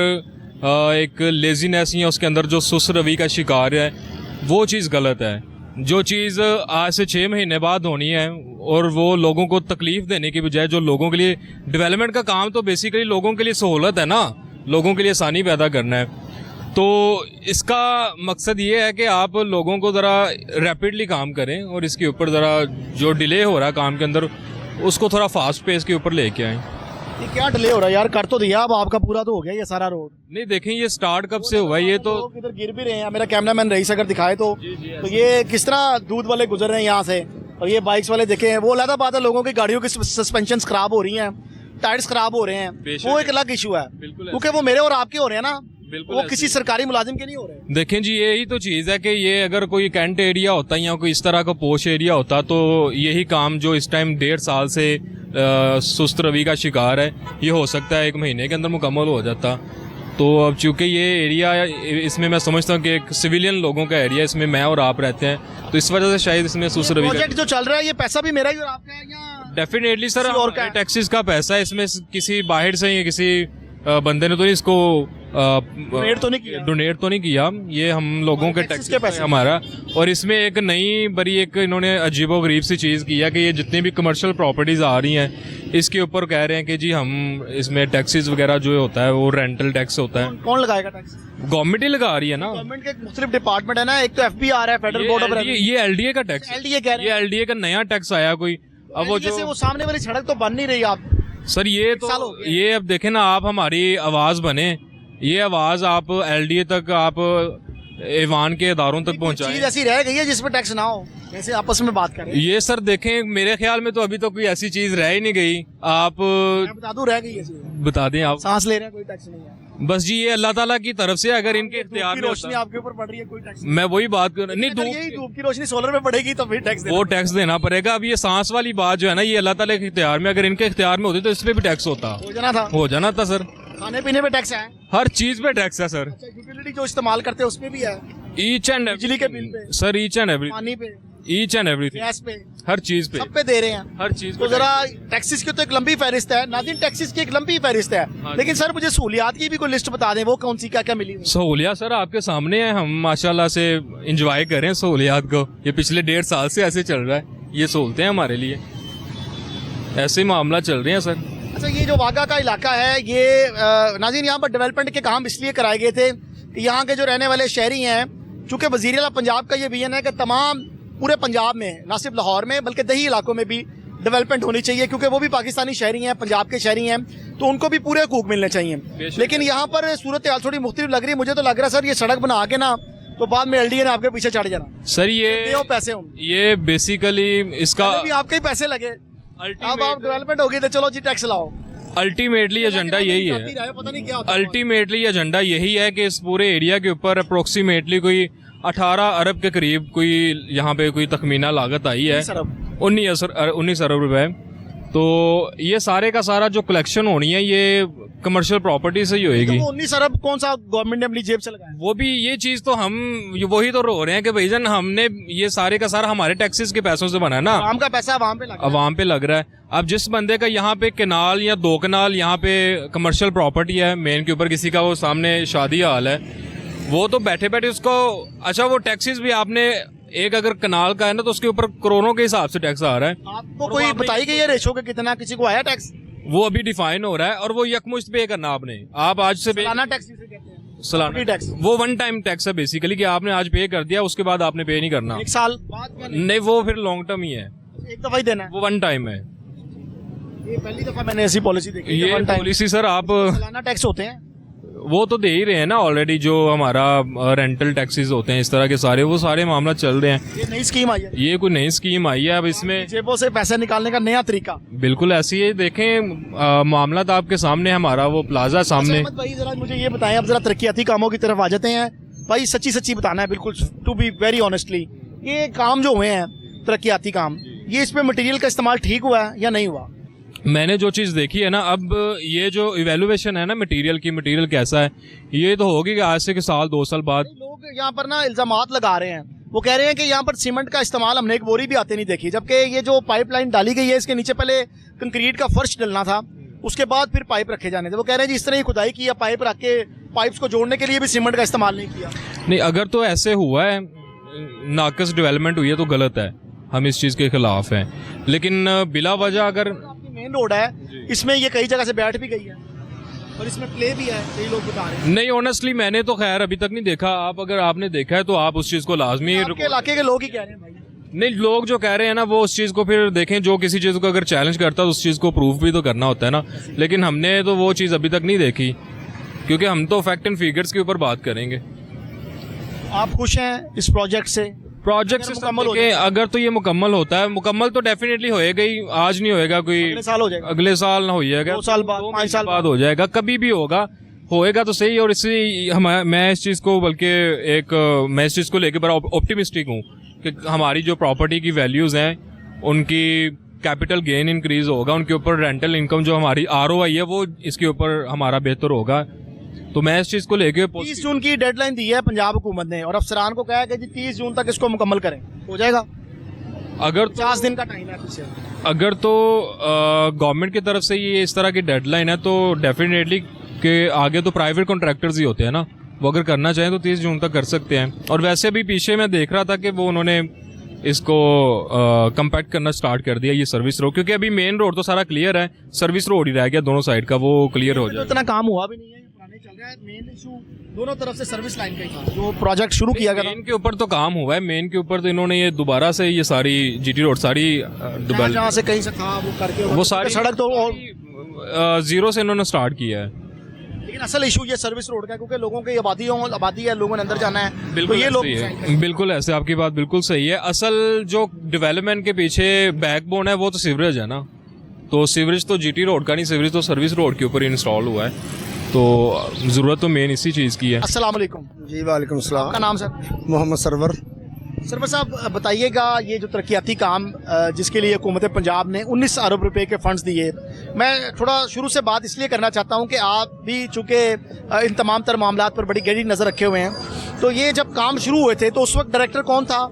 एक लेजीनेस या उसके अंदर जो सुस्त रवि का शिकार है वो चीज़ गलत है। जो चीज़ आज से 6 महीने बाद होनी है और वो लोगों को तकलीफ देने की बजाय जो लोगों के लिए डेवलपमेंट का काम तो बेसिकली लोगों के लिए सहूलत है ना, लोगों के लिए आसानी पैदा करना है। तो इसका मकसद ये है कि आप लोगों को ज़रा रैपिडली काम करें और इसके ऊपर ज़रा जो डिले हो रहा है काम के अंदर उसको थोड़ा फास्ट पेस के ऊपर लेके आएँ। ये क्या डिले हो रहा है यार? कर तो दिया अब आपका पूरा तो हो गया ये सारा रोड। नहीं देखें ये स्टार्ट कब से हुआ है ये तो लोग इधर गिर भी रहे हैं, मेरा कैमरामैन रईस अगर दिखाए तो ये किस तरह दूध वाले गुजर रहे हैं यहाँ से और ये बाइक्स वाले देखे वो अलग बात है, लोगों की गाड़ियों की सस्पेंशन खराब हो रही हैं, टायर्स खराब हो रहे हैं, वो एक अलग इशू है क्योंकि वो मेरे और आपके हो रहे हैं ना, वो किसी सरकारी मुलाजिम के नहीं हो रहे। देखें जी यही तो चीज़ है कि ये अगर कोई कैंट एरिया होता या कोई इस तरह का पोश एरिया होता तो यही काम जो इस टाइम 1.5 साल से सुस्त रवि का शिकार है ये हो सकता है 1 महीने के अंदर मुकम्मल हो जाता। तो अब चूँकि ये एरिया इसमें मैं समझता हूँ कि एक सिविलियन लोगों का एरिया, इसमें मैं और आप रहते हैं तो इस वजह से शायद इसमें सुस्त रवि प्रोजेक्ट जो चल रहा है ये पैसा भी मेरा ही और आपका है या डेफिनेटली सर किसी और का है? टैक्सेस का पैसा है, इसमें किसी बाहर से या किसी बंदे ने तो इसको डोनेट तो नहीं किया, ये हम लोगों के टैक्स के पैसे हमारा। और इसमें एक नई बड़ी एक इन्होंने अजीबो गरीब सी चीज़ की है कि ये जितनी भी कमर्शियल प्रॉपर्टीज़ आ रही हैं इसके ऊपर कह रहे हैं कि जी हम इसमें टैक्सेस वगैरह जो होता है वो रेंटल टैक्स होता है। कौन लगाएगा टैक्स? गवर्नमेंट ही लगा रही है ना। गवर्नमेंट के मुख्तलिफ डिपार्टमेंट है ना, एक तो FBR है, फेडरल बोर्ड ऑफ रेवेन्यू, ये LDA का टैक्स, LDA कह रहे हैं। ये LDA का नया टैक्स आया कोई। अब वो LDA से जो वो सामने वाली सड़क तो बन नहीं रही आप सर ये साल हो तो गया। ये अब देखें ना आप हमारी आवाज़ बने, ये आवाज़ आप LDA तक आप ईवान के इदारों तक चीज पहुंचाएं। ऐसी रह गई है जिसमें टैक्स ना हो, जैसे आपस में बात करें। ये सर देखें मेरे ख्याल में तो अभी तो कोई ऐसी चीज़ रह ही नहीं गई। आप मैं बता दूं रह गई है चीज़। बता दें आप। सांस ले रहे हैं कोई टैक्स नहीं है, बस जी ये अल्लाह ताला की तरफ से अगर इनके धूप इख्तियार की में रोशनी होता, आपके ऊपर पड़ रही है, कोई टैक्स मैं वही बात कर नहीं अगर यही धूप धूप की रोशनी सोलर में पड़ेगी तो फिर टैक्स वो टैक्स देना पड़ेगा। अब ये सांस वाली बात जो है ना ये अल्लाह ताला के इख्तियार में, अगर इनके इख्तियार में होती तो इस पे भी टैक्स होता, हो जाना था। सर। खाने पीने पे टैक्स है, हर चीज़ पे टैक्स है सर। यूटिलिटी जो इस्तेमाल करते हैं उसमें भी है, ईच एंड बिजली के bill pay, sir each and every पानी पे, ईच एंड एवरीथिंग, गैस पे, हर चीज़ पे, सब पे दे रहे हैं। हर चीज़ तो पे जरा टैक्सेस की तो एक लंबी फहरिस्त है नाज़रीन, टैक्सेस की एक लंबी फहरिस्त है, लेकिन सर मुझे सहूलियात की भी कोई लिस्ट बता दें, वो कौन सी क्या क्या मिली हुई? सहूलियात सर आपके सामने है, हम माशाल्लाह से इंजॉय करें सहूलियात को। ये पिछले 1.5 साल से ऐसे चल रहा है, ये सहूलतें हमारे लिए ऐसे मामला चल रहे हैं सर। अच्छा ये जो वागा का इलाका है ये नाज़रीन यहाँ पर डेवलपमेंट के काम इसलिए कराए गए थे कि यहाँ के जो रहने वाले शहरी हैं, चूँकि वज़ीर आला पंजाब का ये विजन है कि तमाम पूरे पंजाब में ना सिर्फ लाहौर में बल्कि दही इलाकों में भी डेवलपमेंट होनी चाहिए, क्योंकि वो भी पाकिस्तानी शहरी हैं, पंजाब के शहरी हैं, तो उनको भी पूरे हकूक मिलने चाहिए। लेकिन यहाँ पर सूरत हाल थोड़ी मुख्तलिफ लग रही है, मुझे तो लग रहा है सर ये सड़क बना के ना तो बाद में LDA ने आपके पीछे चढ़ जाना सर। ये पैसे होंगे, ये बेसिकली इसका पहले भी आपके ही पैसे लगे, अब आप डेवलपमेंट होगी तो चलो जी टैक्स लाओ। अल्टीमेटली एजेंडा यही है, पता नहीं क्या होता है। अल्टीमेटली एजेंडा यही है कि इस पूरे एरिया के ऊपर अप्रोक्सीमेटली कोई 18 अरब के करीब कोई यहाँ पे कोई तखमीना लागत आई है, 19 अरब रुपए। तो ये सारे का सारा जो कलेक्शन होनी है ये कमर्शियल प्रॉपर्टी से ही होएगी। तो 19 अरब कौन सा गवर्नमेंट ने अपनी जेब से लगाया? वो भी ये चीज़ तो हम वही तो रो रहे हैं कि भाईजान हमने ये सारे का सारा हमारे टैक्सेस के पैसों से बना है ना, आम का पैसा अवाम पे लग रहा है। अब जिस बंदे का यहाँ पे केनाल या 2 कनाल यहाँ पे कमर्शियल प्रॉपर्टी है मेन के ऊपर, किसी का वो सामने शादी हाल है, वो तो बैठे बैठे उसको अच्छा वो टैक्सेस भी आपने एक अगर कनाल का है ना तो उसके ऊपर करोड़ों के हिसाब से टैक्स आ रहा है। आपको कोई बताई गई है रेशो के कितना किसी को आया टैक्स? वो अभी डिफाइन हो रहा है और वो यकमुश्त पे करना आपने, आप आज से सालाना टैक्स जिसे कहते हैं, सालाना टैक्स, वो 1 टाइम टैक्स है बेसिकली कि आपने आज पे कर दिया उसके बाद आपने पे नहीं करना, 1 साल बाद नहीं वो फिर लॉन्ग टर्म ही है, एक दफा ही देना है, वो 1 टाइम है। ये पहली दफा मैंने ऐसी पॉलिसी देखी। ये पॉलिसी सर आप सालाना टैक्स होते हैं वो तो दे ही रहे हैं ना ऑलरेडी, जो हमारा रेंटल टैक्सेस होते हैं इस तरह के सारे, वो सारे मामला चल रहे हैं। ये नई स्कीम आई है, ये कोई नई स्कीम आई है, अब इसमें जेबों से पैसे निकालने का नया तरीका। बिल्कुल ऐसी है। देखें मामला तो आपके सामने, हमारा वो प्लाजा सामने। अहमद भाई जरा मुझे ये बताएं, अब जरा तरक्याती कामों की तरफ आ जाते हैं भाई, सच्ची सच्ची बताना है बिल्कुल, टू बी वेरी ऑनेस्टली, ये काम जो हुए हैं तरक्याती काम, ये इसमें मटेरियल का इस्तेमाल ठीक हुआ है या नहीं हुआ? मैंने जो चीज़ देखी है ना, अब ये जो इवेल्युएशन है ना मटेरियल की, मटेरियल कैसा है, ये तो होगी कि आज से कि साल 2 साल बाद। लोग यहाँ पर ना इल्जामात लगा रहे हैं, वो कह रहे हैं कि यहाँ पर सीमेंट का इस्तेमाल हमने एक बोरी भी आते नहीं देखी, जबकि ये जो पाइपलाइन डाली गई है इसके नीचे पहले कंक्रीट का फर्श डलना था, उसके बाद फिर पाइप रखे जाने थे। वो कह रहे हैं जी इस तरह ही खुदाई की या पाइप रख के पाइप्स को जोड़ने के लिए भी सीमेंट का इस्तेमाल नहीं किया। नहीं, अगर तो ऐसे हुआ है, नाकस डेवलपमेंट हुई है तो गलत है, हम इस चीज़ के खिलाफ हैं। लेकिन बिला वजह अगर मेन रोड है, इसमें ये कई जगह से बैठ भी गई है और इसमें प्ले भी है, कई लोग बता रहे हैं। नहीं, ऑनेस्टली मैंने तो खैर अभी तक नहीं देखा। आप अगर आपने देखा है तो आप उस चीज़ को लाजमी, आपके इलाके के लोग ही कह रहे हैं भाई। नहीं, लोग जो कह रहे हैं ना वो उस चीज़ को फिर देखें, जो किसी चीज़ को अगर चैलेंज करता है तो उस चीज़ को प्रूफ भी तो करना होता है ना। लेकिन हमने तो वो चीज़ अभी तक नहीं देखी, क्योंकि हम तो फैक्ट एंड फिगर्स के ऊपर बात करेंगे। आप खुश हैं इस प्रोजेक्ट से? प्रोजेक्ट से मुकम्मल हो देखें, अगर तो ये मुकम्मल होता है, मुकम्मल तो डेफिनेटली होएगा ही, आज नहीं होएगा, कोई अगले साल हो जाएगा, अगले साल ना हो जाएगा, 2 साल बाद, 5 साल बाद हो जाएगा, कभी भी होएगा तो सही। और इससे मैं इस चीज़ को मैं इस चीज़ को लेकर बड़ा ऑप्टिमिस्टिक हूँ कि हमारी जो प्रॉपर्टी की वैल्यूज़ हैं उनकी कैपिटल गेन इंक्रीज होगा, उनके ऊपर रेंटल इनकम जो हमारी ROI है वो इसके ऊपर हमारा बेहतर होगा। तो मैं इस चीज़ को लेके 30 जून की डेडलाइन दी है पंजाब हुकूमत ने और अफसरान को कहा है कि जी 30 जून तक इसको मुकम्मल करें, हो जाएगा? अगर 50 दिन का टाइम है पीछे। अगर तो गवर्नमेंट की तरफ से ये इस तरह की डेडलाइन है तो डेफिनेटली के आगे तो प्राइवेट कॉन्ट्रैक्टर्स ही होते हैं ना, वो अगर करना चाहें तो 30 जून तक कर सकते हैं। और वैसे भी पीछे मैं देख रहा था कि वो उन्होंने इसको कंपैक्ट करना स्टार्ट कर दिया, ये सर्विस रोड, क्योंकि अभी मेन रोड तो सारा क्लियर है, सर्विस रोड ही रह गया दोनों साइड का, वो क्लियर हो जाए। इतना काम हुआ भी नहीं है, पुराने चल रहा है। मेन इशू दोनों तरफ से सर्विस लाइन का ही था, जो प्रोजेक्ट शुरू किया गया। मेन के ऊपर तो काम हुआ है, मेन के ऊपर तो इन्होंने ये दोबारा से ये सारी GT रोड सारी जहाँ से कहीं से था वो करके वो सारी सड़क तो जीरो से इन्होंने स्टार्ट किया है। लेकिन असल इशू ये सर्विस रोड का है, क्योंकि लोगों की आबादी है, लोगों ने अंदर जाना है। बिल्कुल तो ये लोग बिल्कुल ऐसे, आपकी बात बिल्कुल सही है। असल जो डेवलपमेंट के पीछे बैकबोन है वो तो सीवरेज है ना, तो सीवरेज तो GT रोड का नहीं, सीवरेज तो सर्विस रोड के ऊपर इंस्टॉल हुआ है, तो ज़रूरत तो मेन इसी चीज़ की है। अस्सलाम वालेकुम जी वालेकुम सलाम। आपका नाम सर? मोहम्मद सरवर। सरवर साहब बताइएगा, ये जो तरक्याती काम जिसके लिए हुकूमत पंजाब ने 19 अरब रुपए के फंड्स दिए, मैं थोड़ा शुरू से बात इसलिए करना चाहता हूँ कि आप भी चूँकि इन तमाम तर मामलात पर बड़ी गहरी नज़र रखे हुए हैं, तो ये जब काम शुरू हुए थे तो उस वक्त डायरेक्टर कौन था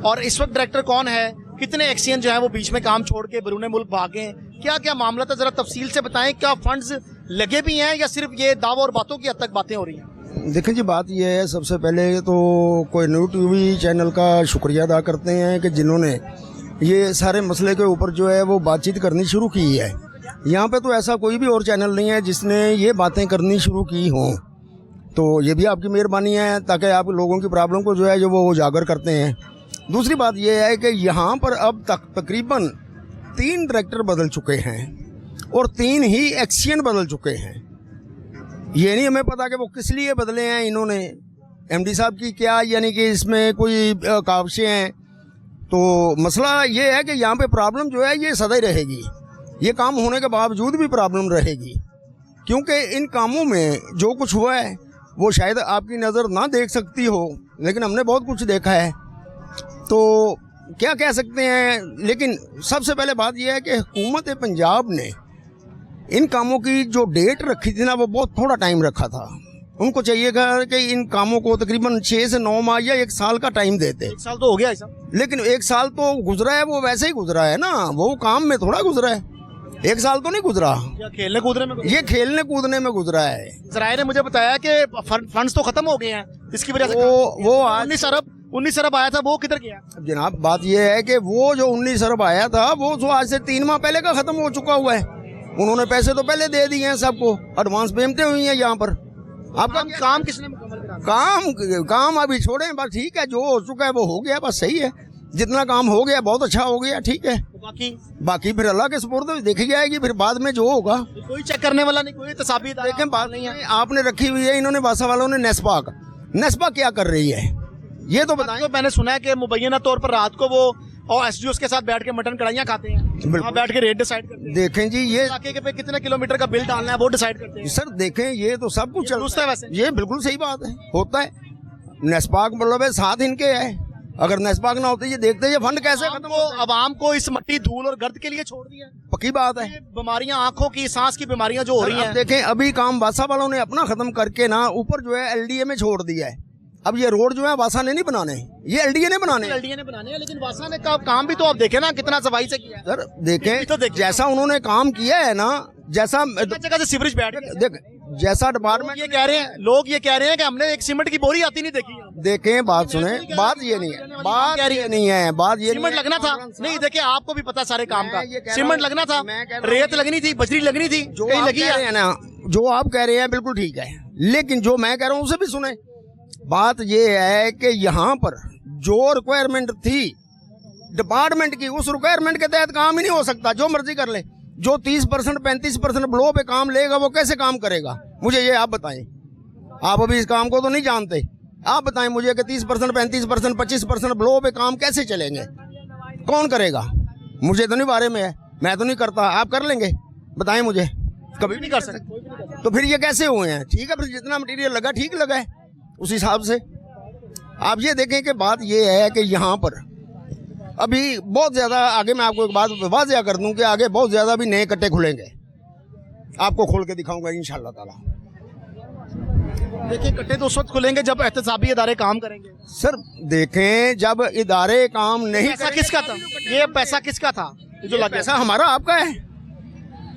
और इस वक्त डायरेक्टर कौन है? कितने एक्सियन जो है वो बीच में काम छोड़ के बैरून मुल्क भागे, क्या क्या मामला था, ज़रा तफसील से बताएं। क्या फंड्स लगे भी हैं या सिर्फ ये दावा और बातों की हद तक बातें हो रही हैं? देखें जी, बात यह है, सबसे पहले तो कोई न्यू टीवी चैनल का शुक्रिया अदा करते हैं कि जिन्होंने ये सारे मसले के ऊपर जो है वो बातचीत करनी शुरू की है। यहाँ पे तो ऐसा कोई भी और चैनल नहीं है जिसने ये बातें करनी शुरू की हों, तो ये भी आपकी मेहरबानी है ताकि आप लोगों की प्रॉब्लम को जो है जो वो उजागर करते हैं। दूसरी बात यह है कि यहाँ पर अब तक तकरीबन 3 डायरेक्टर बदल चुके हैं और 3 ही एक्सियन बदल चुके हैं। ये नहीं हमें पता कि वो किस लिए बदले हैं इन्होंने, MD साहब की क्या यानी कि इसमें कोई काविशें हैं। तो मसला ये है कि यहाँ पे प्रॉब्लम जो है ये सदा ही रहेगी, ये काम होने के बावजूद भी प्रॉब्लम रहेगी, क्योंकि इन कामों में जो कुछ हुआ है वो शायद आपकी नज़र ना देख सकती हो, लेकिन हमने बहुत कुछ देखा है, तो क्या कह सकते हैं। लेकिन सबसे पहले बात यह है कि हुकूमत पंजाब ने इन कामों की जो डेट रखी थी ना, वो बहुत थोड़ा टाइम रखा था। उनको चाहिएगा कि इन कामों को तकरीबन 6 से 9 माह या 1 साल का टाइम देते। 1 साल तो हो गया ऐसा, लेकिन 1 साल तो गुजरा है, वो वैसे ही गुजरा है ना, वो काम में थोड़ा गुजरा है, 1 साल तो नहीं गुजरा। क्या खेलने कूदने में? ये खेलने कूदने में गुजरा है। जराये ने मुझे बताया कि फंड्स तो खत्म हो गए हैं, इसकी वजह से वो आज 19 अरब आया था, वो किधर गया? जनाब बात ये है कि वो जो 19 अरब आया था वो जो आज से 3 माह पहले का खत्म हो चुका हुआ है। उन्होंने पैसे तो पहले दे दिए हैं सबको, एडवांस पेमेंटें हुई हैं यहाँ पर। आपका काम किसने मुकम्मल करा? काम अभी छोड़े, बस ठीक है, जो हो चुका है वो हो गया, बस सही है। जितना काम हो गया बहुत अच्छा हो गया, ठीक है। बाकी बाकी फिर अल्लाह के सुपुर्द देखी जाएगी, फिर बाद में जो होगा। कोई चेक करने वाला नहीं, कोई तसाबी देखें बात नहीं है, आपने रखी हुई है इन्होंने बासा वालों ने नेस्पा क्या कर रही है ये तो बताएं। तो मैंने सुना है कि मुबैना तौर पर रात को वो और एसडीओ के साथ बैठ के मटन कढ़ाइयाँ खाते हैं, वहाँ बैठ के रेट डिसाइड करते हैं। देखें जी ये इलाके के पे कितने किलोमीटर का बिल डालना है वो डिसाइड करते हैं। सर देखें ये तो सब कुछ दुरुस्त है वैसे। ये बिल्कुल सही बात है, होता है। नेस्पाक मतलब है साथ इनके है, अगर नेस्पाक ना होते ये देखते ये फंड कैसे खत्म हो। आवाम को इस मट्टी धूल और गर्द के लिए छोड़ दिया। पक्की बात है। ये बीमारियां, आंखों की, सांस की बीमारियां जो हो रही अब हैं, देखें अभी काम बासा वालों ने अपना खत्म करके ना ऊपर जो है एलडीए में छोड़ दिया है। अब ये रोड जो है वासा ने नहीं बनाने, ये एलडीए ने बनाने हैं। एलडीए ने बनाने हैं, लेकिन वासा ने काम भी तो आप देखें ना कितना सफाई से किया है। सर देखें तो देखिए। जैसा उन्होंने काम किया है ना, जैसा जगह से सीवरेज बैठ गए। देख जैसा डिपार्टमेंट ये कह रहे हैं, लोग ये कह रहे हैं कि हमने एक सीमेंट की बोरी आती नहीं देखी। देखें बात सुने, बात ये नहीं है, बात ये नहीं है, बात ये सीमेंट लगना था नहीं, देखिए आपको भी पता सारे काम का, मैं ये कह रहा सीमेंट हूं, लगना था, मैं कह रहा हूं रेत लगनी थी, बजरी लगनी थी, जो कहीं आप लगी कह रहे हैं ना, जो आप कह रहे हैं बिल्कुल ठीक है, लेकिन जो मैं कह रहा हूँ उसे भी सुने। बात ये है कि यहाँ पर जो रिक्वायरमेंट थी डिपार्टमेंट की, उस रिक्वायरमेंट के तहत काम ही नहीं हो सकता। जो मर्जी कर ले, जो 30% 35% ब्लो पे काम लेगा वो कैसे काम करेगा, मुझे ये आप बताएं। आप अभी इस काम को तो नहीं जानते, आप बताएं मुझे कि 30% 35% 25% ब्लो पे काम कैसे चलेंगे, कौन करेगा? मुझे तो नहीं बारे में है, मैं तो नहीं करता, आप कर लेंगे? बताएं मुझे, कभी नहीं कर सकते। तो फिर ये कैसे हुए हैं? ठीक है, फिर जितना मटेरियल लगा ठीक लगा है उस हिसाब से। आप ये देखें कि बात ये है कि यहाँ पर अभी बहुत ज़्यादा आगे, मैं आपको एक बात वाज़िया कर दूं कि आगे बहुत ज़्यादा भी नए कट्टे खुलेंगे, आपको खोल के दिखाऊंगा इंशाल्लाह ताला। देखिए कट्टे तो उस वक्त खुलेंगे जब एहतसाबी इदारे काम करेंगे। सर देखें जब इदारे काम नहीं पैसा किसका था? ये पैसा किसका था जो लगा? पैसा हमारा आपका है,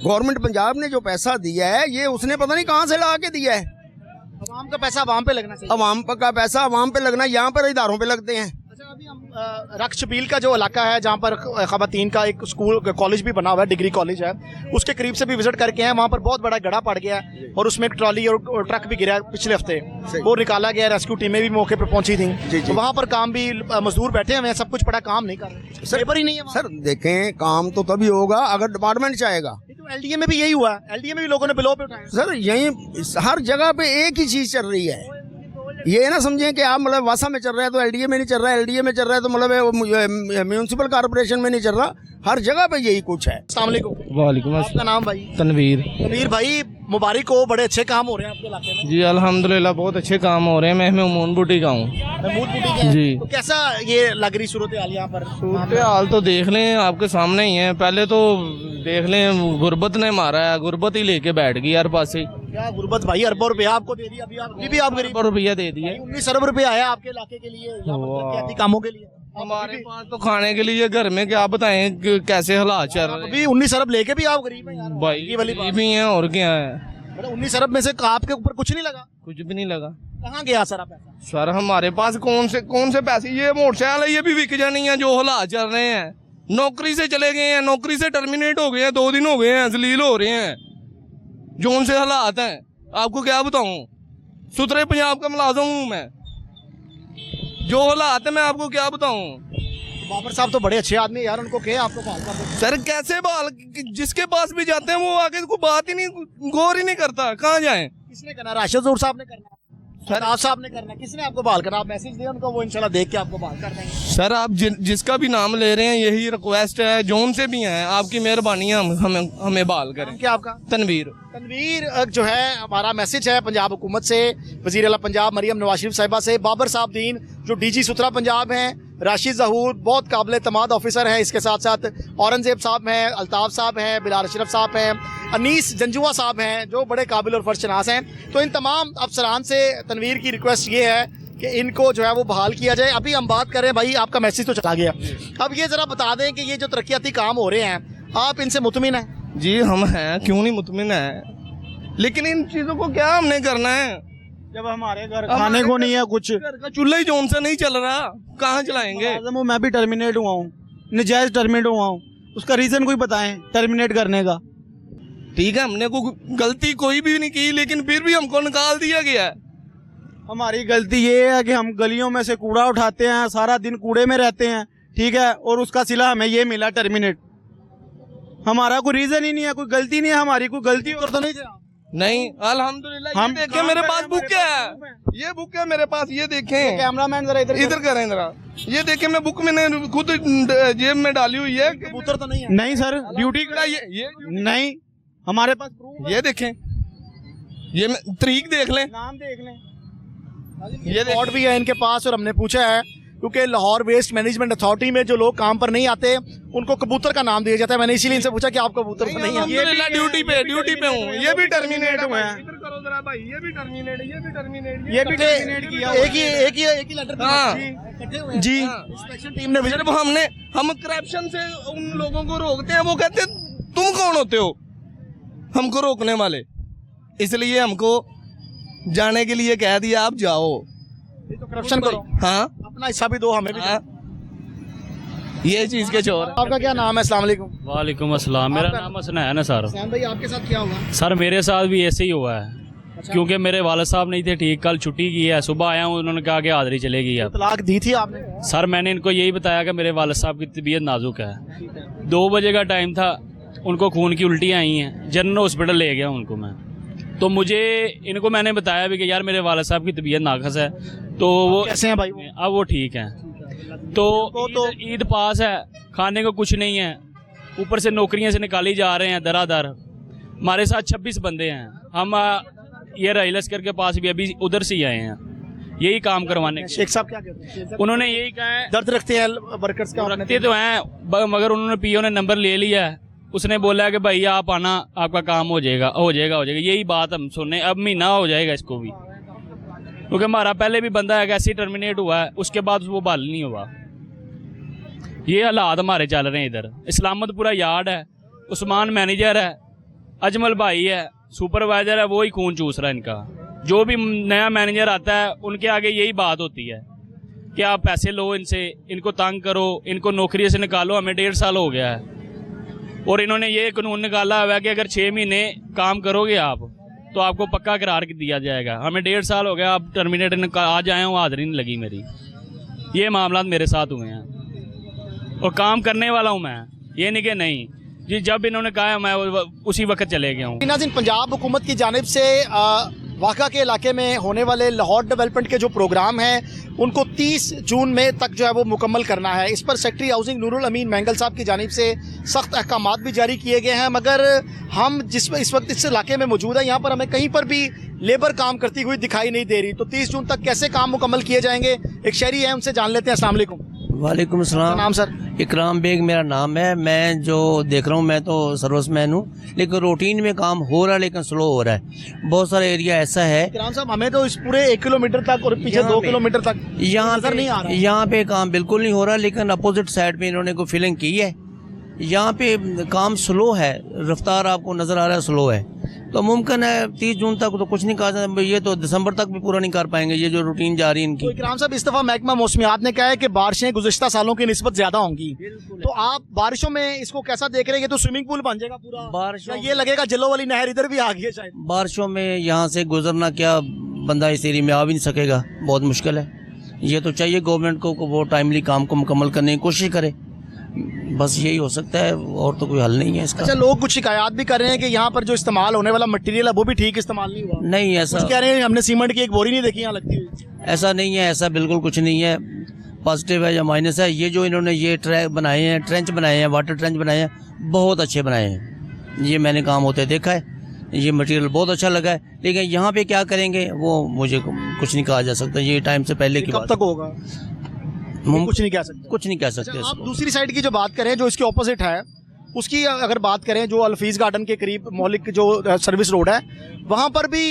गवर्नमेंट पंजाब ने जो पैसा दिया है ये उसने पता नहीं कहाँ से ला के दिया है। अवाम का पैसा अवाम पे लगना चाहिए। अवाम का पैसा अवाम पे लगना, यहाँ पर इदारों पे लगते हैं। अच्छा, अभी हम रक्ष शबील का जो इलाका है जहाँ पर खवातीन का एक स्कूल कॉलेज भी बना हुआ है, डिग्री कॉलेज है, उसके करीब से भी विजिट करके हैं। वहाँ पर बहुत बड़ा गड्ढा पड़ गया है और उसमें एक ट्रॉली और ट्रक भी गिरा पिछले हफ्ते, वो निकाला गया। रेस्क्यू टीमें भी मौके पर पहुंची थी, तो वहाँ पर काम भी मजदूर बैठे हुए हैं, सब कुछ पड़ा, काम नहीं कर रहे, लेबर ही नहीं है। सर देखें काम तो तभी होगा अगर डिपार्टमेंट चाहेगा। एलडीए में भी यही हुआ है, एलडीए में भी लोगों ने बिलो पे उठाया। सर यही हर जगह पे एक ही चीज चल रही है, ये ना समझें कि आप मतलब वासा में चल रहा है तो एलडीए में नहीं चल रहा है, एलडीए में चल रहा है तो मतलब म्यूनसिपल कॉर्पोरेशन में नहीं चल रहा, हर जगह पे यही कुछ है। अस्सलाम वालेकुम। वालेकुम आपका नाम भाई? तनवीर। तनवीर भाई, मुबारक हो, बड़े अच्छे काम हो रहे हैं आपके इलाके में। जी अल्हम्दुलिल्लाह बहुत अच्छे काम हो रहे हैं। मैं महमूद बूटी का हूँ। महमूद बूटी के हैं। जी। तो कैसा ये लग रही सूरत हाल यहाँ पर? सूरत हाल तो देख लें, आपके सामने ही है। पहले तो देख लें गुर्बत ने मारा है, गुर्बत ही लेके बैठ गई हर पास से। क्या गुर्बत भाई, अरबों रुपया आपको दे दिया, अभी भी आप गरीब। रुपया दे दिए, 19 अरब रुपया आया आपके इलाके के लिए यहाँ पर तरक्याती कामों के लिए। हमारे पास तो खाने के लिए घर में क्या बताएं कैसे हालात चल रहे हैं। अभी 19 अरब लेके भी आप गरीब हैं यार। भाई ये वाली बात। भी हैं और क्या है, मतलब 19 अरब में से आपके ऊपर कुछ नहीं लगा? कुछ भी नहीं लगा। कहाँ गया सर आप पैसा? सर हमारे पास कौन से पैसे, ये मोटरसाइकिल है ये भी बिक जानी है। जो हालात चल रहे हैं, नौकरी से चले गए हैं, नौकरी से टर्मिनेट हो गए हैं, 2 दिन हो गए हैं, जलील हो रहे हैं। जो उनसे हालात हैं आपको क्या बताऊं, सुथरे पंजाब का मुलाजिम हूँ मैं, जो हालात है मैं आपको क्या बताऊं। बाबर साहब तो बड़े अच्छे आदमी यार, उनको कहे आपको बहाल कर दो। सर कैसे बहाल, जिसके पास भी जाते हैं वो आगे को बात ही नहीं, गौर ही नहीं करता। कहाँ जाएं? किसने करना? राशिद ज़हूर साहब ने करना, अल्ताफ साहब ने करना, किसने आपको बहाल करना? आप मैसेज दें उनको, वो इंशाल्लाह देख के आपको बहाल कर देंगे। सर आप जिसका भी नाम ले रहे हैं यही रिक्वेस्ट है, जोन से भी हैं, आपकी मेहरबानी है, हमें बहाल करें। क्या आपका? तनवीर। तनवीर जो है, हमारा मैसेज है पंजाब हुकूमत से, वज़ीर आला पंजाब मरियम नवाज शरीफ साहिबा से, बाबर साहब दीन जो डीजी सुथरा पंजाब हैं, राशिद ज़हूर बहुत काबिल तमाद ऑफिसर हैं, इसके साथ साथ औरंगजेब साहब हैं, अल्ताफ साहब हैं, बिलाल अशरफ साहब हैं, अनीस जंजुआ साहब हैं जो बड़े काबिल और फर्शनास हैं। तो इन तमाम अफसरान से तनवीर की रिक्वेस्ट ये है कि इनको जो है वो बहाल किया जाए। अभी हम बात करें भाई, आपका मैसेज तो चला गया, अब ये ज़रा बता दें कि ये जो तरक्याती काम हो रहे हैं आप इनसे मुतमिन हैं? जी हम हैं, क्यों नहीं मुतमिन है, लेकिन इन चीजों को क्या हमने करना है जब हमारे घर खाने को नहीं है कुछ। घर का चूल्हा ही जोन से नहीं चल रहा, कहाँ चलाएंगे? मैं भी टर्मिनेट हुआ हूँ, नजायज टर्मिनेट हुआ हूँ, उसका रीजन कोई बताएं टर्मिनेट करने का। ठीक है, हमने को गलती कोई भी नहीं की, लेकिन फिर भी हमको निकाल दिया गया है। हमारी गलती ये है कि हम गलियों में से कूड़ा उठाते हैं, सारा दिन कूड़े में रहते हैं, ठीक है, और उसका सिला हमें ये मिला टर्मिनेट। हमारा कोई रीजन ही नहीं है, कोई गलती नहीं है हमारी, कोई गलती और तो नहीं थे। नहीं अल्हम्दुलिल्लाह, ये हम देखें मेरे पास बुक है, ये बुक है मेरे पास, ये देखें। कैमरामैन जरा इधर करें जरा, ये देखें, मैं बुक मैंने खुद जेब में डाली हुई है। कबूतर तो नहीं है। नहीं सर, ड्यूटी का ये नहीं, हमारे पास proof है। ये देखें, ये तरीक देख लें, नाम देख लें। ये रिकॉर्ड भी है इनके पास, और हमने पूछा है क्योंकि लाहौर वेस्ट मैनेजमेंट अथॉरिटी में जो लोग काम पर नहीं आते उनको कबूतर का नाम दिया जाता है। मैंने इसीलिए इनसे पूछा कि आप कबूतर तो नहीं है। अल्हम्दुलिल्लाह ड्यूटी पे हूँ, ये भी टर्मिनेट हुए हैं। इधर करो जरा भाई, ये भी टर्मिनेट, ये भी टर्मिनेट, ये भी टर्मिनेट किया एक ही लेटर हाँ। जी इंस्पेक्शन टीम ने विजिट। जब हम करप्शन से उन लोगों को रोकते हैं, वो कहते हैं तुम कौन होते हो हमको रोकने वाले, इसलिए हमको जाने के लिए कह दिया आप जाओ। तो करप्शन करो, हाँ अपना हिस्सा भी दो, हमें भी हाँ, ये चीज के चोर। आपका क्या नाम है? अस्सलाम वालेकुम। वालेकुम अस्सलाम, मेरा नाम हसनैन है सर। सैम भाई आपके साथ क्या हुआ? सर मेरे साथ भी ऐसे ही हुआ है, क्योंकि मेरे वालिद साहब नहीं थे ठीक, कल छुट्टी की है, सुबह आया हूँ, उन्होंने कहा कि हाज़िरी चलेगी अब। तलाक दी थी आपने? सर मैंने इनको यही बताया कि मेरे वालिद साहब की तबीयत नाजुक है, 2 बजे का टाइम था, उनको खून की उल्टियाँ आई हैं, जनरल हॉस्पिटल ले गया उनको मैं। तो मुझे इनको मैंने बताया भी कि यार मेरे वालिद साहब की तबीयत नाकस है, तो वो कैसे हैं भाई? अब वो ठीक हैं। तो ईद पास है, खाने को कुछ नहीं है, ऊपर से नौकरियां से निकाली जा रहे हैं दरादर। हमारे साथ 26 बंदे हैं, हम ये लश्कर के पास भी अभी उधर से ही आए हैं यही काम करवाने के। शेख साहब क्या कहते हैं? उन्होंने यही कहा है, दर्द रखते हैं वर्कर्स का? रखते तो हैं, मगर उन्होंने पीओ ने नंबर ले लिया है, उसने बोला है कि भाई आप आना, आपका काम हो जाएगा हो जाएगा हो जाएगा। यही बात हम सुनने, अब महीना हो जाएगा इसको भी, क्योंकि हमारा पहले भी बंदा है ऐसे ही टर्मिनेट हुआ है, उसके बाद वो बहाल नहीं हुआ। ये हालात हमारे चल रहे हैं इधर। इस्लामतपुरा यार्ड है, उस्मान मैनेजर है, अजमल भाई है सुपरवाइजर है, वो ही खून चूस रहा है इनका। जो भी नया मैनेजर आता है उनके आगे यही बात होती है कि आप पैसे लो इनसे, इनको तंग करो, इनको नौकरी से निकालो। हमें 1.5 साल हो गया है और इन्होंने ये कानून निकाला हुआ है कि अगर 6 महीने काम करोगे आप तो आपको पक्का करार दिया जाएगा। हमें 1.5 साल हो गया, आप टर्मिनेट आज आए हूँ, हाजिरी नहीं लगी मेरी। ये मामला मेरे साथ हुए हैं और काम करने वाला हूँ मैं, ये नहीं कि नहीं जी। जब इन्होंने कहा मैं उसी वक्त चले गया हूँ। नाज़रीन, पंजाब हुकूमत की जानिब से वाक़ा के इलाके में होने वाले लाहौर डेवलपमेंट के जो प्रोग्राम हैं उनको 30 जून में तक जो है वो मुकम्मल करना है। इस पर सेक्रेटरी हाउसिंग नूरुल अमीन मैंगल साहब की जानिब से सख्त अहकामात भी जारी किए गए हैं, मगर हम इस वक्त इस इलाके में मौजूद है, यहाँ पर हमें कहीं पर भी लेबर काम करती हुई दिखाई नहीं दे रही। तो 30 जून तक कैसे काम मुकम्मल किए जाएंगे, एक शहरी है उनसे जान लेते हैं। अस्सलाम वालेकुम। वालेकुम अस्सलाम। नाम सर? इकराम बेग मेरा नाम है। मैं जो देख रहा हूँ, मैं तो सर्विसमैन हूँ, लेकिन रूटीन में काम हो रहा है लेकिन स्लो हो रहा है। बहुत सारा एरिया ऐसा है, इकराम साहब, हमें तो इस पूरे 1 किलोमीटर तक और पीछे 2 किलोमीटर तक यहाँ नजर नहीं आ रहा। यहाँ पे काम बिल्कुल नहीं हो रहा, लेकिन अपोजिट साइड पे इन्होंने कोई फिलिंग की है। यहाँ पे काम स्लो है, रफ्तार आपको नज़र आ रहा है स्लो है। तो मुमकिन है 30 जून तक तो कुछ नहीं कहा जाता, ये तो दिसंबर तक भी पूरा नहीं कर पाएंगे, ये जो रूटीन जारी है इनकी। तो इकराम साहब, इस दफ़ा महकमा मौसमियात ने कहा है कि बारिशें गुज़िश्ता सालों की निस्बत ज़्यादा होंगी, तो आप बारिशों में इसको कैसा देख रहे हैं? तो स्विमिंग पूल बन जाएगा पूरा, बारिशों या ये लगेगा जलो वाली नहर इधर भी आ गई है शायद? बारिशों में यहाँ से गुजरना, क्या बंदा इस एरिया में आ भी नहीं सकेगा, बहुत मुश्किल है। ये तो चाहिए गवर्नमेंट को वो टाइमली काम को मुकम्मल करने की कोशिश करे, बस यही हो सकता है, और तो कोई हल नहीं है इसका। अच्छा, लोग कुछ शिकायत भी कर रहे हैं कि यहाँ पर जो इस्तेमाल होने वाला मटेरियल है वो भी ठीक इस्तेमाल नहीं हुआ। नहीं, ऐसा कुछ कह रहे हैं हमने सीमेंट की एक बोरी नहीं देखी यहाँ लगती हुई। ऐसा नहीं है, ऐसा बिल्कुल कुछ नहीं है। पॉजिटिव है या माइनस है, ये जो इन्होंने ये ट्रैक बनाए हैं, ट्रेंच बनाए हैं, वाटर ट्रेंच बनाए हैं, बहुत अच्छे बनाए हैं। ये मैंने काम होते देखा है, ये मटेरियल बहुत अच्छा लगा है। लेकिन यहाँ पे क्या करेंगे वो मुझे कुछ नहीं कहा जा सकता, ये टाइम से पहले की कब बात तक होगा कुछ नहीं कह सकते। कुछ नहीं कह सकते अच्छा, आप इसको। दूसरी साइड की जो बात करें, जो इसके ऑपोजिट है, उसकी अगर बात करें, जो अल्फीज गार्डन के करीब मौलिक जो सर्विस रोड है, वहाँ पर भी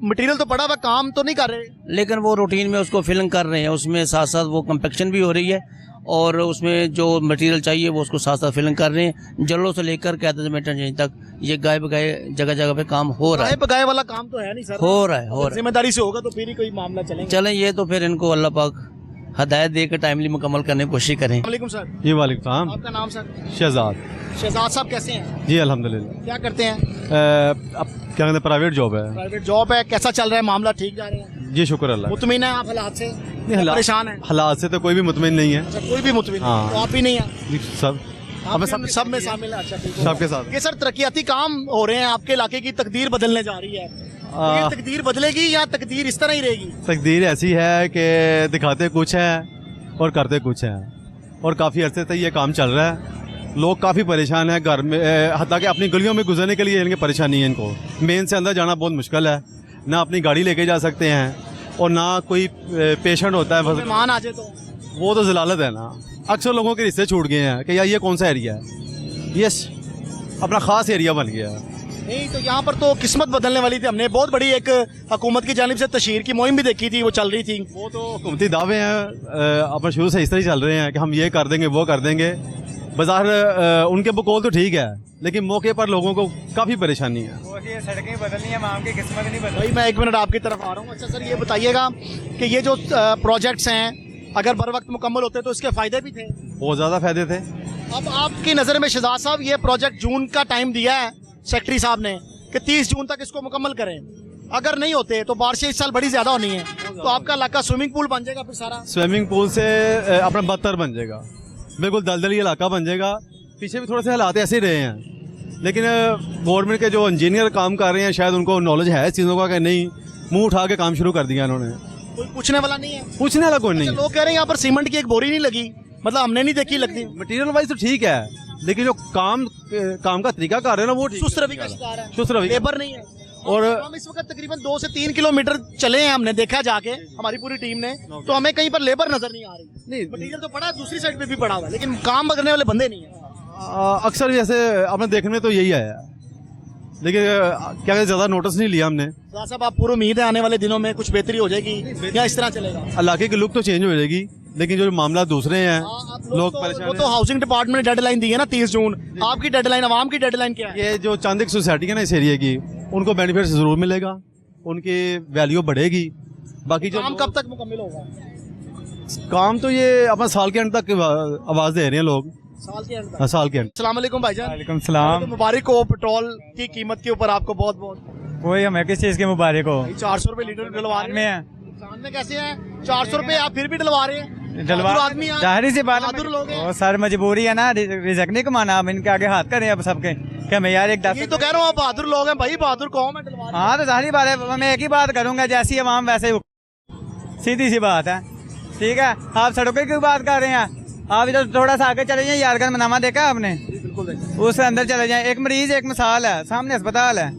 मटेरियल तो पड़ा हुआ, काम तो नहीं कर रहे, लेकिन वो रूटीन में उसको फिलिंग कर रहे हैं, उसमें साथ साथ वो कम्पेक्शन भी हो रही है और उसमें जो मटेरियल चाहिए वो उसको साथ साथ फिलिंग कर रहे हैं। जल्लो से लेकर कैदमेंटन तक ये गाय बगाए जगह जगह पे काम हो रहा है। गाय वाला काम तो है नहीं सर, हो रहा है। जिम्मेदारी से होगा तो फिर ही कोई मामला चलेगा। चलें, ये तो फिर इनको अल्लाह पाक हदायत दे के टाइमली मुकम्मल करने की कोशिश करें। वालेकुम सर। जी वालेकुम। आपका नाम सर? शहजाद। शहजाद साहब कैसे हैं? जी अल्हम्दुलिल्लाह। क्या करते हैं? अब क्या कहते हैं, प्राइवेट जॉब है। प्राइवेट जॉब है, कैसा चल रहा है मामला? ठीक जा रहा है? जी शुक्र अल्लाह। मुतमिन है आप हालात से? परेशान है? हालात से तो कोई भी मुतमिन नहीं है। अच्छा, कोई भी मुतमिन नहीं? हाँ। तो आप ही नहीं है? सब आप सब में शामिल है। अच्छा, ठीक है। सबके साथ। ये सर तरक्याती काम हो रहे हैं, आपके इलाके की तकदीर बदलने जा रही है, तो ये तकदीर बदलेगी या तकदीर इस तरह ही रहेगी? तकदीर ऐसी है कि दिखाते कुछ है और करते कुछ है, और काफ़ी अरसे से ये काम चल रहा है। लोग काफ़ी परेशान हैं घर में, हत्ता कि अपनी गलियों में गुजरने के लिए इनकी परेशानी है। इनको मेन से अंदर जाना बहुत मुश्किल है, ना अपनी गाड़ी लेके जा सकते हैं और ना कोई पेशेंट होता है। मेहमान आ जाए तो वो तो जलालत है ना। अक्सर लोगों के रिश्ते छूट गए हैं कि यार ये कौन सा एरिया है, ये अपना ख़ास एरिया बन गया है। नहीं, तो यहाँ पर तो किस्मत बदलने वाली थी। हमने बहुत बड़ी एक हुकूमत की जानिब से तशहीर की मुहिम भी देखी थी, वो चल रही थी। वो तो हुकूमती दावे हैं, अपने शुरू से इस तरह ही चल रहे हैं कि हम ये कर देंगे वो कर देंगे। बाज़ार उनके बकौल तो ठीक है, लेकिन मौके पर लोगों को काफ़ी परेशानी है। सड़कें बदलनी है, वहाँ की किस्मत नहीं बदल। भाई मैं 1 मिनट आपकी तरफ आ रहा हूँ। अच्छा सर, ये बताइएगा कि ये जो प्रोजेक्ट्स हैं अगर बर वक्त मुकम्मल होते तो इसके फ़ायदे भी थे? बहुत ज़्यादा फ़ायदे थे। अब आपकी नज़र में शहजाद साहब, ये प्रोजेक्ट जून का टाइम दिया है सेक्रेटरी साहब ने कि 30 जून तक इसको मुकम्मल करें। अगर नहीं होते तो बारिशें इस साल बड़ी ज़्यादा होनी है, तो आपका इलाका स्विमिंग पूल बन जाएगा फिर सारा? स्विमिंग पूल से अपना बदतर बन जाएगा, बिल्कुल दलदली इलाका बन जाएगा। पीछे भी थोड़े से हालात ऐसे रहे हैं, लेकिन गवर्नमेंट के जो इंजीनियर काम कर रहे हैं शायद उनको नॉलेज है इस चीज़ों का कि नहीं, मुंह उठा के काम शुरू कर दिया इन्होंने। कोई पूछने वाला नहीं है? पूछने वाला कोई नहीं। लोग कह रहे हैं यहाँ पर सीमेंट की एक बोरी नहीं लगी, मतलब हमने नहीं देखी लगती। मटेरियल वाइज तो ठीक है, लेकिन जो काम का तरीका कर रहे हैं ना वो सुस्त रवि का शिकार है, सुस्त रवि, लेबर नहीं है। और हम इस वक्त तकरीबन 2 से 3 किलोमीटर चले हैं, हमने देखा जाके हमारी पूरी टीम ने, तो हमें कहीं पर लेबर नजर नहीं आ रही। नहीं, मटीरियल तो पड़ा है, दूसरी साइड पे भी पड़ा हुआ है, लेकिन काम करने वाले बंदे नहीं है। अक्सर जैसे आपने देखने में तो यही आया, लेकिन क्या ज़्यादा नोटिस नहीं लिया हमने। साहब, आप पूरी उम्मीद है आने वाले दिनों में कुछ बेहतरी हो जाएगी या इस तरह चलेगा? इलाके की लुक तो चेंज हो जाएगी, लेकिन जो मामला दूसरे हैं लोग तो, परेशान वो तो हाउसिंग डिपार्टमेंट ने डेडलाइन दी है ना 30 जून। आपकी डेडलाइन, आवाम की डेडलाइन क्या है? ये जो चांदिक सोसाइटी है ना इस एरिया की, उनको बेनिफिट जरूर मिलेगा, उनकी वैल्यू बढ़ेगी। बाकी जो काम कब तक मुकम्मल होगा? काम तो ये अपना साल के अंत तक आवाज़ दे रहे हैं लोग, साल के अंत तक। हाँ, साल के अंत। अस्सलाम वालेकुम भाईजान। वालेकुम सलाम। तो मुबारक हो पेट्रोल की कीमत के ऊपर आपको बहुत बहुत। कोई हमें किस चीज़ के मुबारक हो? 400 रुपए लीटर डलवा रहे हैं। नुकसान में कैसे हैं? 400 रुपए आप फिर भी डलवा रहे हैं। बहादुर आदमी हैं। जाहिर सी बात बहादुर लोग हैं। है, सर मजबूरी है ना, रिजक नहीं कमाना, अब इनके आगे हाथ करें अब सबके। क्या मैं यार एक 10 ये तो कह रहा हूँ आप बहादुर लोग हैं भाई, बहादुर कौम है, डलवा रहे हैं। हाँ तो जाहिर बात है, मैं एक ही बात करूंगा, जैसी आवाम वैसे ही, सीधी सी बात है। ठीक है, आप सड़कों की बात कर रहे हैं, आप इधर थोड़ा सा आगे चले जाए, यारगंज मनामा देखा है आपने? उसके अंदर चले जाए, एक मरीज, एक मिसाल है, सामने अस्पताल है,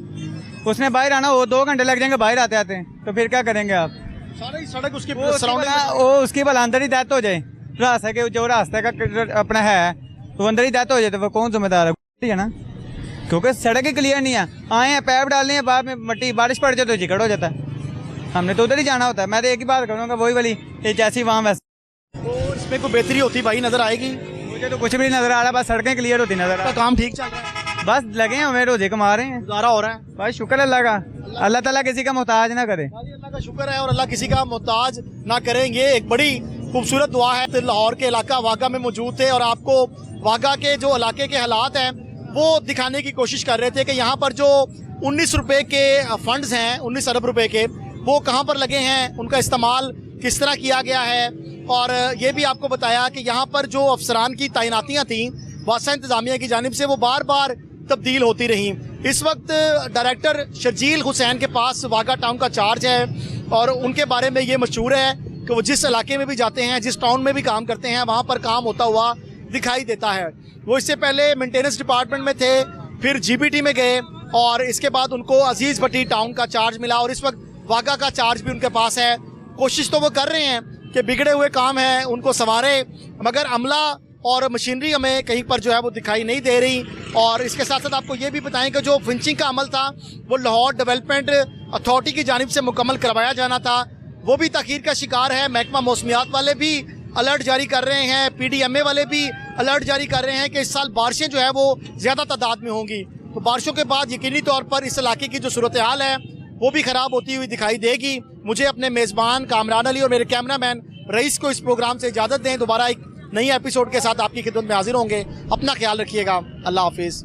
उसने बाहर आना, वो 2 घंटे लग जाएंगे बाहर आते आते, तो फिर क्या करेंगे आप? सारी सड़क उसकी वो उसकी भला अंदर ही डेथ हो जाए, रास्ते के जो रास्ते का अपना है, तो अंदर ही डेथ हो जाए, तो वो कौन जिम्मेदार है ना? क्योंकि सड़क ही क्लियर नहीं है, आए हैं पैप डालने हैं, बाद में मट्टी बारिश पड़ जाए तो चिकड़ हो जाता है, हमने तो उधर ही जाना होता है। मैं तो एक ही बात करूँगा, वही वाली, ये जैसी वहाँ वैसे। तो इसमें कोई बेहतरी होती भाई नजर आएगी? मुझे तो कुछ भी नहीं नजर आ रहा, बस सड़कें क्लियर होती नजर आ रहा। काम ठीक चल रहा है, बस लगे हैं, हमें रोजे कमा रहे हैं, गुजारा हो रहा है भाई शुक्र अल्लाह का। अल्लाह ताला किसी का मोहताज ना करे। अल्लाह का शुक्र है और अल्लाह किसी का मोहताज ना करेंगे। एक बड़ी खूबसूरत दुआ है। तो लाहौर के इलाका वागा में मौजूद थे और आपको वागा के जो इलाके के हालात हैं वो दिखाने की कोशिश कर रहे थे कि यहाँ पर जो 19 रुपए के फंड्स हैं, 19 अरब रुपए के, वो कहाँ पर लगे हैं, उनका इस्तेमाल किस तरह किया गया है। और ये भी आपको बताया कि यहाँ पर जो अफसरान की तैनातियाँ थीं वासा इंतज़ामिया की जानिब से, वो बार बार तब्दील होती रहीं। इस वक्त डायरेक्टर शर्जील हुसैन के पास वागा टाउन का चार्ज है और उनके बारे में ये मशहूर है कि वो जिस इलाके में भी जाते हैं, जिस टाउन में भी काम करते हैं, वहाँ पर काम होता हुआ दिखाई देता है। वो इससे पहले मेंटेनेंस डिपार्टमेंट में थे, फिर जीबीटी में गए और इसके बाद उनको अजीज़ भट्टी टाउन का चार्ज मिला और इस वक्त वागा का चार्ज भी उनके पास है। कोशिश तो वो कर रहे हैं कि बिगड़े हुए काम हैं उनको संवारे, मगर अमला और मशीनरी हमें कहीं पर जो है वो दिखाई नहीं दे रही। और इसके साथ साथ आपको ये भी बताएं कि जो फिंचिंग का अमल था वो लाहौर डेवलपमेंट अथॉरिटी की जानिब से मुकम्मल करवाया जाना था, वो भी तखीर का शिकार है। महकमा मौसमियात वाले भी अलर्ट जारी कर रहे हैं, PDMA वाले भी अलर्ट जारी कर रहे हैं कि इस साल बारिशें जो है वो ज़्यादा तादाद में होंगी। तो बारिशों के बाद यकीनी तौर पर इस इलाके की जो सूरत हाल है वो भी ख़राब होती हुई दिखाई देगी। मुझे अपने मेज़बान कामरान अली और मेरे कैमरामैन रईस को इस प्रोग्राम से इजाज़त दें। दोबारा एक नई एपिसोड के साथ आपकी खिदमत में हाजिर होंगे। अपना ख्याल रखिएगा। अल्लाह हाफिज़।